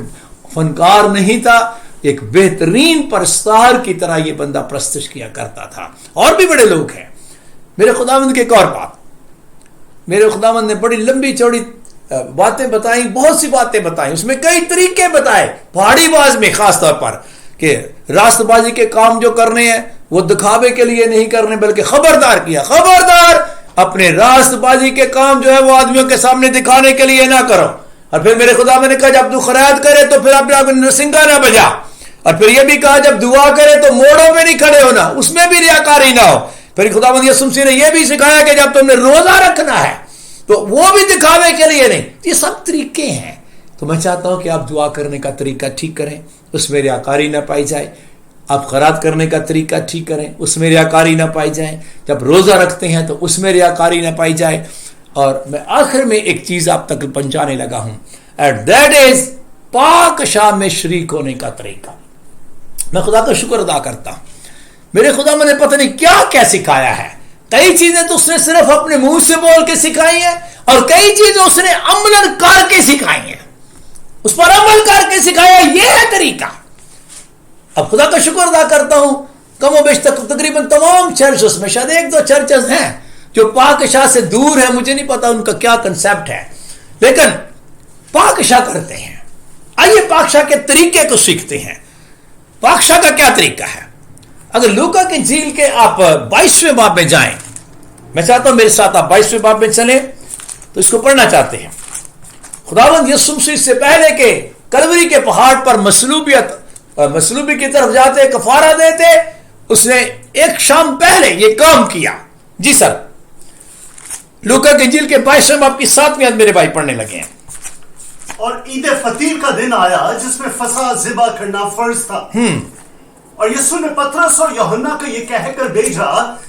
فنکار نہیں تھا، ایک بہترین پرستار کی طرح یہ بندہ پرستش کیا کرتا تھا۔ اور بھی بڑے لوگ ہیں۔ میرے خداوند کی ایک اور بات، میرے خداوند نے بڑی لمبی چوڑی باتیں بتائیں، بہت سی باتیں بتائیں، اس میں کئی طریقے بتائے، پہاڑی باز میں خاص طور پر، کہ راست بازی کے کام جو کرنے ہیں وہ دکھاوے کے لیے نہیں کرنے، بلکہ خبردار کیا، خبردار اپنے راست بازی کے کام جو ہے وہ آدمیوں کے سامنے دکھانے کے لیے نہ کرو۔ اور پھر میرے خدا نے کہا جب تو خیرات کرے تو پھر اپنے نرسنگا نہ بجا، اور پھر یہ بھی کہا جب دعا کرے تو موڑوں میں نہیں کھڑے ہونا، اس میں بھی ریاکاری نہ ہو۔ پھر خداوند یسوع مسیح نے یہ بھی سکھایا کہ جب تم نے روزہ رکھنا ہے تو وہ بھی دکھاوے کے لیے نہیں۔ یہ سب طریقے ہیں۔ تو میں چاہتا ہوں کہ آپ دعا کرنے کا طریقہ ٹھیک کریں، اس میں ریاکاری نہ پائی جائے۔ آپ خیرات کرنے کا طریقہ ٹھیک کریں، اس میں ریاکاری نہ پائی جائے۔ جب روزہ رکھتے ہیں تو اس میں ریاکاری نہ پائی جائے۔ اور میں آخر میں ایک چیز آپ تک پہنچانے لگا ہوں، اینڈ دیٹ از پاک شام میں شریک ہونے کا طریقہ۔ میں خدا کا شکر ادا کرتا ہوں. میرے خدا میں نے پتہ نہیں کیا کیا سکھایا ہے. کئی چیزیں تو اس نے صرف اپنے منہ سے بول کے سکھائی ہیں, اور کئی چیزیں اس نے عملاً کر کے سکھائی ہیں. اس پر عمل کر کے سکھایا, یہ ہے طریقہ. اب خدا کا شکر ادا کرتا ہوں, کم و بیش تقریباً تمام چرچز میں, شاید ایک دو چرچز ہیں جو پاک شاہ سے دور ہیں, مجھے نہیں پتا ان کا کیا کنسیپٹ ہے, لیکن پاک شاہ کرتے ہیں. آئیے پاک شاہ کے طریقے کو سیکھتے ہیں. پاک شاہ کا کیا طریقہ ہے؟ اگر لوکا کی انجیل کے آپ 22ویں باب میں جائیں, میں چاہتا ہوں میرے ساتھ آپ 22ویں باب میں چلیں, تو اس کو پڑھنا چاہتے ہیں. خداوند یسوع مسیح سے پہلے کہ کلوری کے پہاڑ پر مصلوبی کی طرف جاتے, کفارہ دیتے, اس نے ایک شام پہلے یہ کام کیا. جی سر, لوکا کی انجیل کے 22ویں باب کی 7ویں آیت میرے بھائی پڑھنے لگے ہیں. اور عید فطیر کا دن آیا جس میں فصح ذبح کرنا فرض تھا. اور یسوع نے پترس اور یوحنا کو یہ کہہ کر بھیجا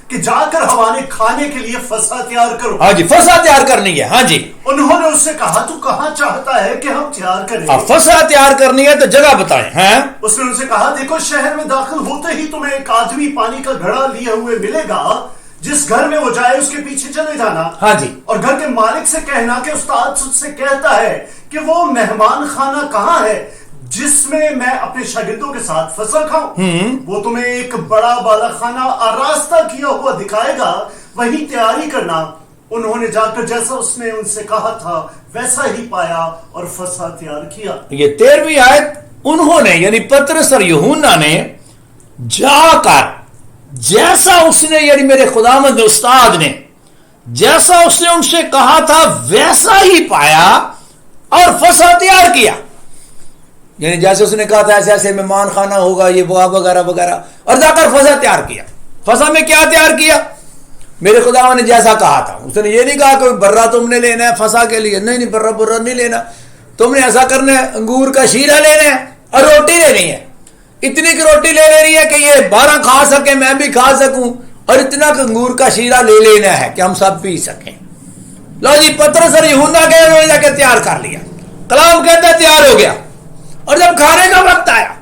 کہ جا کر ہمارے کھانے کے لیے فصح تیار کرو. ہاں جی, فصح تیار کرنی ہے. ہاں جی, انہوں نے اس سے کہا تو کہاں چاہتا ہے کہ ہم تیار کریں؟ فصح تیار کرنی ہے تو جگہ بتائیں. ہاں, اس نے ان سے کہا دیکھو شہر میں داخل ہوتے ہی تمہیں ایک آدمی پانی کا گھڑا لیے ہوئے ملے گا, جس گھر میں وہ جائے اس کے پیچھے چلے جانا. ہاں جی, اور گھر کے مالک سے کہنا کہ استاد تجھ سے کہتا ہے کہ وہ مہمان خانہ کہاں ہے جس میں میں اپنے شاگردوں کے ساتھ فصح کھاؤں. وہ تمہیں ایک بڑا بالا خانہ آراستہ کیا ہوا دکھائے گا, وہیں تیاری کرنا. انہوں نے جا کر جیسا اس نے ان سے کہا تھا ویسا ہی پایا اور فصح تیار کیا. یہ 13ویں آیت, انہوں نے یعنی پترس اور یوحنا نے جا کر جیسا اس نے, یعنی میرے خداوند استاد نے جیسا اس نے ان سے کہا تھا ویسا ہی پایا اور فصح تیار کیا. یعنی جیسے اس نے کہا تھا ایسے ایسے مہمان خانہ ہوگا, یہ وہ وغیرہ وغیرہ, اور جا کر فصح تیار کیا. فصح میں کیا تیار کیا؟ میرے خداوند نے جیسا کہا تھا. اس نے یہ نہیں کہا کہ برہ تم نے لینا ہے فصح کے لیے, نہیں برہ نہیں لینا, تم نے ایسا کرنا ہے, انگور کا شیرہ لینا ہے اور روٹی لینی ہے. اتنی کی روٹی لے لینی ہے کہ یہ 12 کھا سکیں, میں بھی کھا سکوں, اور اتنا کہ انگور کا شیرہ لے لینا ہے کہ ہم سب پی سکیں. لو جی, پترس اور یوحنا گئے, انہوں نے جا کے تیار کر لیا. کلام کہتا ہے تیار ہو گیا. اور جب کھانے کا وقت آیا,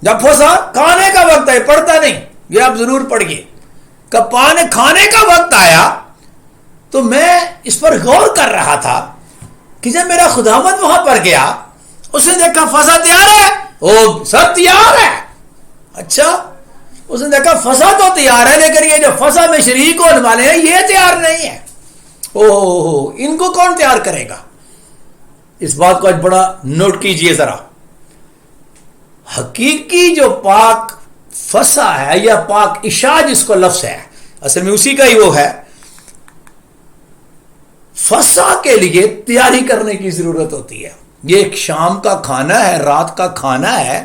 جب فصح کھانے کا وقت آیا, پڑھتا نہیں, یہ آپ ضرور پڑھیے, کھانے کا وقت آیا تو میں اس پر غور کر رہا تھا کہ جب میرا خداوند وہاں پر گیا, اس نے دیکھا فصح تیار ہے, او سب تیار ہے. اچھا, اس نے دیکھا فصح تو تیار ہے, لیکن یہ جو فصح میں شریک ہونے والے ہیں یہ تیار نہیں ہے. او ان کو کون تیار کرے گا؟ اس بات کو آج بڑا نوٹ کیجئے ذرا. حقیقی جو پاک فصح ہے یا پاک عشاء جس کو لفظ ہے, اصل میں اسی کا ہی وہ ہے. فصح کے لیے تیاری کرنے کی ضرورت ہوتی ہے. یہ ایک شام کا کھانا ہے, رات کا کھانا ہے,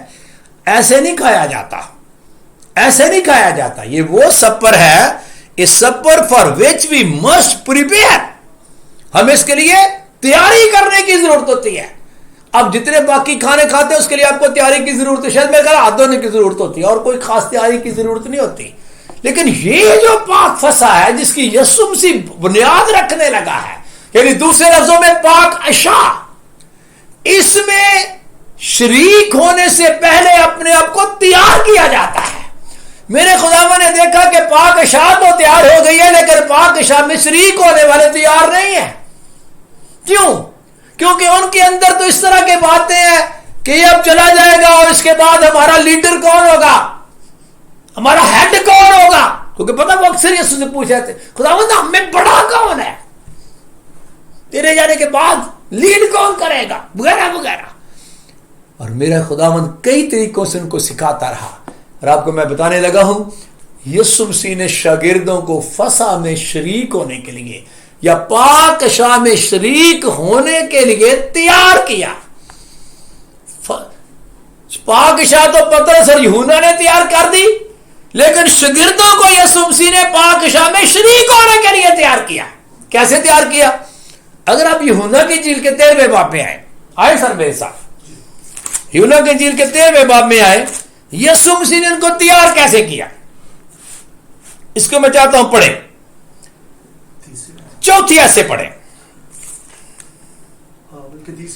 ایسے نہیں کھایا جاتا, ایسے نہیں کھایا جاتا. یہ وہ سپر ہے, اس supper for which we must prepare, ہمیں اس کے لیے تیاری کرنے کی ضرورت ہوتی ہے. اب جتنے باقی کھانے کھاتے ہیں اس کے لیے آپ کو تیاری کی ضرورت ہے, شاید میرے خیال ہاتھ دھونے کی ضرورت ہوتی ہے, اور کوئی خاص تیاری کی ضرورت نہیں ہوتی. لیکن یہ جو پاک فصح ہے جس کی یسوع مسیح بنیاد رکھنے لگا ہے, یعنی دوسرے لفظوں میں پاک عشاء, اس میں شریک ہونے سے پہلے اپنے آپ کو تیار کیا جاتا ہے. میرے خداوند نے دیکھا کہ پاک عشاء تو تیار ہو گئی ہے, لیکن پاک عشاء میں شریک ہونے والے تیار نہیں ہیں. کیوں؟ کیونکہ ان کے اندر تو اس طرح کے باتیں ہیں کہ یہ اب چلا جائے گا, اور اس کے بعد ہمارا لیڈر کون ہوگا, ہمارا ہیڈ کون ہوگا. کیونکہ پتہ وہ اکثر یسوع سے پوچھتے تھے خداوند ہم میں بڑا کون ہے, تیرے جانے کے بعد لیڈ کون کرے گا, وغیرہ وغیرہ. اور میرا خداوند کئی طریقوں سے ان کو سکھاتا رہا. اور آپ کو میں بتانے لگا ہوں, یسوع مسیح نے شاگردوں کو فصح میں شریک ہونے کے لیے یا پاک عشاء میں شریک ہونے کے لیے تیار کیا. پاک عشاء تو پترس اور یوحنا نے تیار کر دی, لیکن شاگردوں کو یسوع مسیح نے پاک عشاء میں شریک ہونے کے لیے تیار کیا. کیسے تیار کیا؟ اگر آپ یوحنا کی انجیل کے 13ویں باب میں آئے سر میرے ساتھ, یوحنا کی انجیل کے 13ویں باب میں آئے, یسوع مسیح نے ان کو تیار کیسے کیا, اس کو میں چاہتا ہوں پڑھیں. چوتھی آیت سے پڑھیں.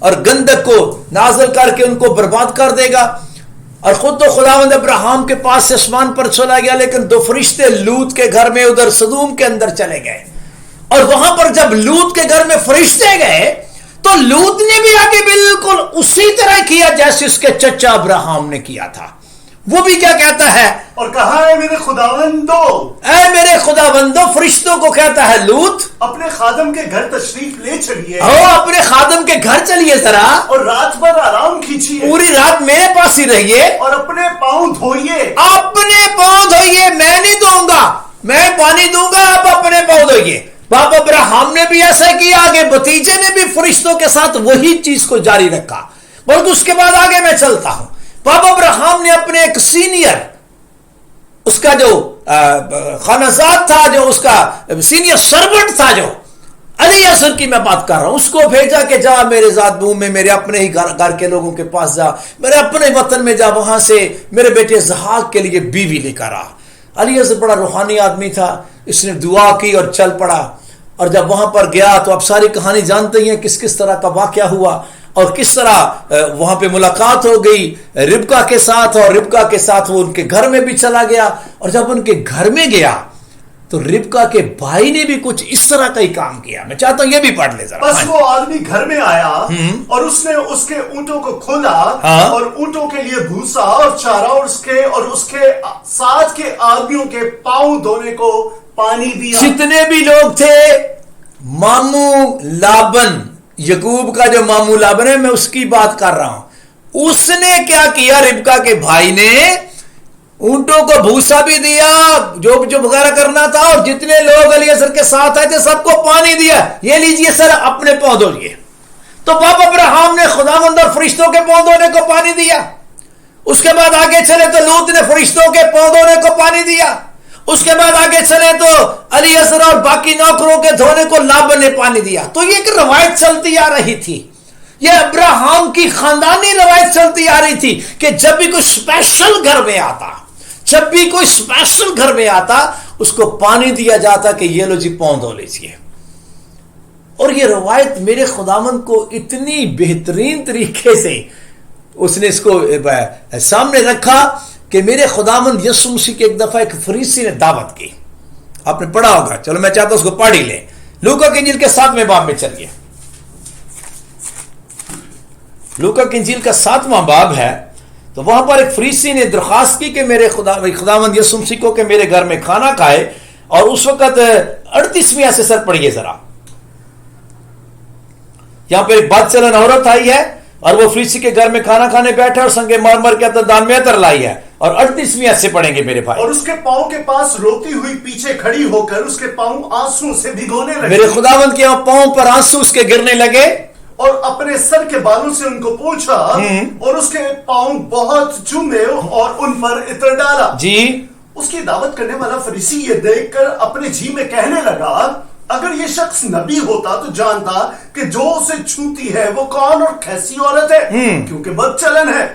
اور گندک کو نازل کر کے ان کو برباد کر دے گا. اور خود تو خداوند ابراہیم کے پاس سے آسمان پر چلا گیا، لیکن دو فرشتے لوط کے گھر میں ادھر سدوم کے اندر چلے گئے. اور وہاں پر جب لوط کے گھر میں فرشتے گئے تو لوط نے بھی آگے بالکل اسی طرح کیا جیسے اس کے چچا ابراہیم نے کیا تھا. وہ بھی کیا کہتا ہے؟ اور کہا ہے میرے خداوندو، اے میرے خداوندو، فرشتوں کو کہتا ہے لوط اپنے خادم کے گھر تشریف لے چلیے، اپنے خادم کے گھر چلیے ذرا، اور رات بھر آرام کیجیے، پوری رات میرے پاس ہی رہیے، اور اپنے پاؤں دھوئیے. اپنے پاؤں دھوئیے، میں نہیں دوں گا، میں پانی دوں گا، آپ اپنے پاؤں دھوئیے. باپ ابراہیم نے بھی ایسا کیا، آگے بھتیجے نے بھی فرشتوں کے ساتھ وہی چیز کو جاری رکھا. بلکہ اس کے بعد آگے میں چلتا ہوں. باپ ابراہیم نے اپنے ایک سینئر، اس کا جو خانزاد تھا، جو اس کا سینئر سرونٹ تھا، جو الیعزر کی میں بات کر رہا ہوں، اس کو بھیجا کہ جا میرے ذات بھوم میں میرے اپنے ہی گھر کے لوگوں کے پاس جا، میرے اپنے وطن میں جا، وہاں سے میرے بیٹے اسحاق کے لیے بیوی لے کر آ. الیعزر بڑا روحانی آدمی تھا، اس نے دعا کی اور چل پڑا. اور جب وہاں پر گیا تو اب ساری کہانی جانتے ہیں کس طرح کا واقعہ ہوا اور کس طرح وہاں پہ ملاقات ہو گئی ربکا کے ساتھ، اور ربکا کے ساتھ وہ ان کے گھر میں بھی چلا گیا. اور جب ان کے گھر میں گیا تو ربکا کے بھائی نے بھی کچھ اس طرح کا ہی کام کیا. میں چاہتا ہوں یہ بھی پڑھ لے ذرا. بس وہ آدمی گھر میں آیا اور اس نے اس کے اونٹوں کو کھولا اور اونٹوں کے لیے بھوسا اور چارا اور اس کے ساتھ کے آدمیوں کے پاؤں دھونے کو پانی دیا. جتنے بھی لوگ تھے، ماموں لابن، یعقوب کا جو ماموں لابن ہے، میں اس کی بات کر رہا ہوں، اس نے کیا کیا؟ ربکا کے بھائی نے اونٹوں کو بھوسا بھی دیا، جو وغیرہ کرنا تھا، اور جتنے لوگ الیعزر کے ساتھ آئے تھے سب کو پانی دیا. یہ لیجئے سر، اپنے پاؤں دھوئیے. تو باپ ابراہیم نے خداوند اور فرشتوں کے پاؤں دھونے کو پانی دیا. اس کے بعد آگے چلے تو لوط نے فرشتوں کے پاؤں دھونے کو پانی دیا. اس کے بعد آگے چلے تو الیعزر اور باقی نوکروں کے دھونے کو لابن نے پانی دیا. تو یہ ایک روایت چلتی آ رہی تھی، یہ ابراہیم کی خاندانی روایت چلتی آ رہی تھی کہ جب بھی کوئی اسپیشل گھر میں آتا اس کو پانی دیا جاتا کہ یہ لو جی پاؤں دھو لیجیے. اور یہ روایت میرے خداوند کو اتنی بہترین طریقے سے اس نے اس کو سامنے رکھا کہ میرے خداوند یسوع مسیح کے ایک دفعہ ایک فریسی نے دعوت کی. آپ نے پڑھا ہوگا، چلو میں چاہتا ہوں اس کو پڑھ ہی لیں. لوکا کی انجیل کے 7ویں باب میں چلیے. لوکا کی انجیل کا 7واں باب ہے. تو وہاں پر ایک فریسی نے درخواست کی کہ میرے خداوند یسوع مسیح کو کہ میرے گھر میں کھانا کھائے. اور اس وقت 38ویں آیت سے سر پڑھیے ذرا. یہاں پہ ایک بات چلن عورت آئی ہے اور وہ فریسی کے گھر میں کھانا کھانے بیٹھے اور سنگ مرمر کے دان میں عطر لائی ہے. اور 38ویں آیت سے پڑھیں گے میرے بھائی. اور اس کے پاؤں کے پاس روتی ہوئی پیچھے کھڑی ہو کر اس کے پاؤں آنسو سے بھگونے لگے. میرے خداوند کے پاؤں پر آنسو اس کے گرنے لگے اور اپنے سر کے بالوں سے ان کو پوچھا اور اس کے پاؤں بہت چومے اور ان پر عطر ڈالا. جی. اس کی دعوت کرنے والا فریسی یہ دیکھ کر اپنے جی میں کہنے لگا، اگر یہ شخص نبی ہوتا تو جانتا کہ جو اسے چھوتی ہے وہ کون اور کیسی عورت ہے، کیونکہ بد چلن ہے.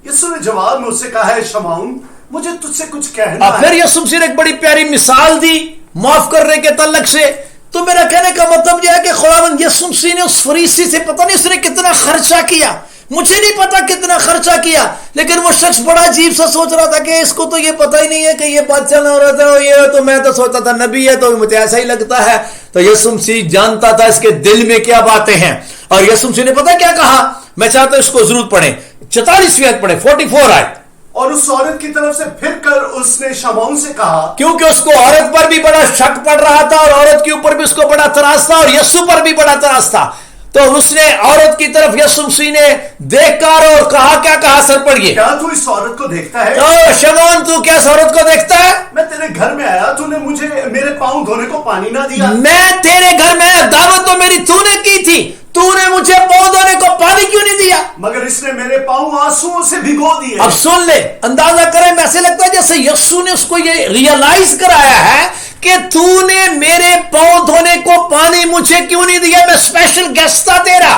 یسوع نے جواب میں اسے کہا ہے، شمعون مجھے تجھ سے کچھ کہنا ہے. پھر یسوع مسیح نے ایک بڑی پیاری مثال دی معاف کرنے کے تعلق سے. تو میرا کہنے کا مطلب یہ ہے کہ خداوند یسوع مسیح نے اس فریسی سے پتہ نہیں اس نے کتنا خرچہ کیا، مجھے نہیں پتا کتنا خرچہ کیا، لیکن وہ شخص بڑا عجیب سا سوچ رہا تھا کہ اس کو تو یہ پتہ ہی نہیں ہے کہ یہ بات چلنا ہو رہا تھا. یہ تو میں تو سوچتا تھا نبی ہے تو مجھے ایسا ہی لگتا ہے. تو یسوع مسیح جانتا تھا اس کے دل میں کیا باتیں ہیں. اور یسوع مسیح نے پتہ کیا کہا؟ میں چاہتا ہوں اس کو ضرور پڑھیں. 44ویں آیت پڑھیں، 44 آیت. اور اس عورت کی طرف سے پھر کر اس نے شمعون سے کہا، کیونکہ اس کو عورت پر بھی بڑا شک پڑ رہا تھا اور عورت کے اوپر بھی اس کو بڑا تراس تھا اور یسوع پر بھی بڑا تراس تھا. تو اس نے عورت کی طرف یسوع مسیح نے دیکھ کر اور کہا، کیا کہا سر پڑھیے؟ کیا تو اس عورت کو دیکھتا ہے؟ شمعون تو کیا اس عورت کو دیکھتا ہے؟ میں تیرے گھر میں آیا، تو نے مجھے میرے پاؤں دھونے کو پانی نہ دیا. میں تیرے گھر میں آیا، دعوت تو میری تو نے کی تھی، تو نے مجھے پاؤں دھونے کو پانی کیوں نہیں دیا؟ مگر اس نے میرے پاؤں آنسوؤں سے بھگو دیے. اب سن لے، اندازہ کریں، میں ایسے لگتا ہے جیسے یسوع نے اس کو یہ ریئلائز کرایا ہے کہ تو نے میرے پاؤں دھونے کو پانی مجھے کیوں نہیں دیا؟ میں اسپیشل گیسٹ تھا تیرا،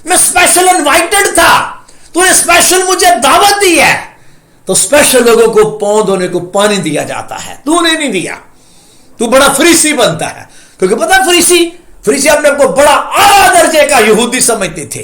میں اسپیشل انوائٹڈ تھا، تو نے اسپیشل مجھے دعوت دی ہے. تو اسپیشل لوگوں کو پاؤں دھونے کو پانی دیا جاتا ہے، تو نے نہیں دیا. تو بڑا فریسی بنتا ہے، کیونکہ پتہ فریسی اپنے کو بڑا اعلیٰ درجے کا یہودی سمجھتے تھے.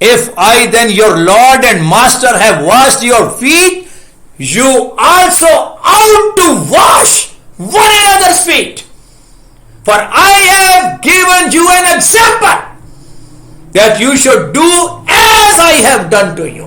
If I then your Lord and Master have washed your feet, you also ought to wash one another's feet. For I have given you an example that you should do as I have done to you.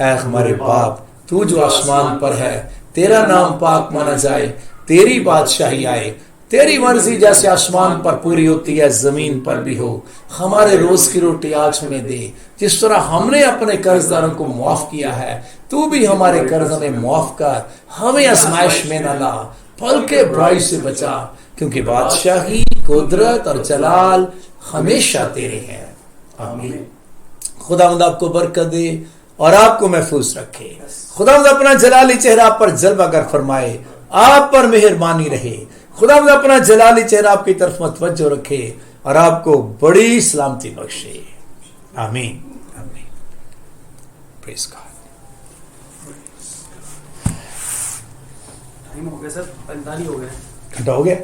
اے ہمارے باپ تو جو آسمان پر ہے، تیرا نام پاک مانا جائے، تیری بادشاہی آئے، تیری مرضی جیسے آسمان پر پوری ہوتی ہے زمین پر بھی ہو۔ ہمارے روز کی روٹی آج ہمیں دے، جس طرح ہم نے اپنے قرض داروں کو معاف کیا ہے تو بھی ہمارے قرض ہمیں معاف کر، ہمیں آزمائش میں نہ لا بلکہ برائی سے بچا، کیونکہ بادشاہی، قدرت اور جلال ہمیشہ تیرے ہیں، آمین۔ خداوند آپ کو برکت دے اور آپ کو محفوظ رکھے۔ خداوند اپنا جلالی چہرہ آپ پر جلوہ گر فرمائے، آپ پر مہربانی رہے۔ خداوند اپنا جلالی چہرہ آپ کی طرف متوجہ رکھے اور آپ کو بڑی سلامتی بخشے، آمین آمین۔ پریز گاڈ۔ ٹائم ہو گیا سر، 45 ہو گئے، گھنٹہ ہو گیا۔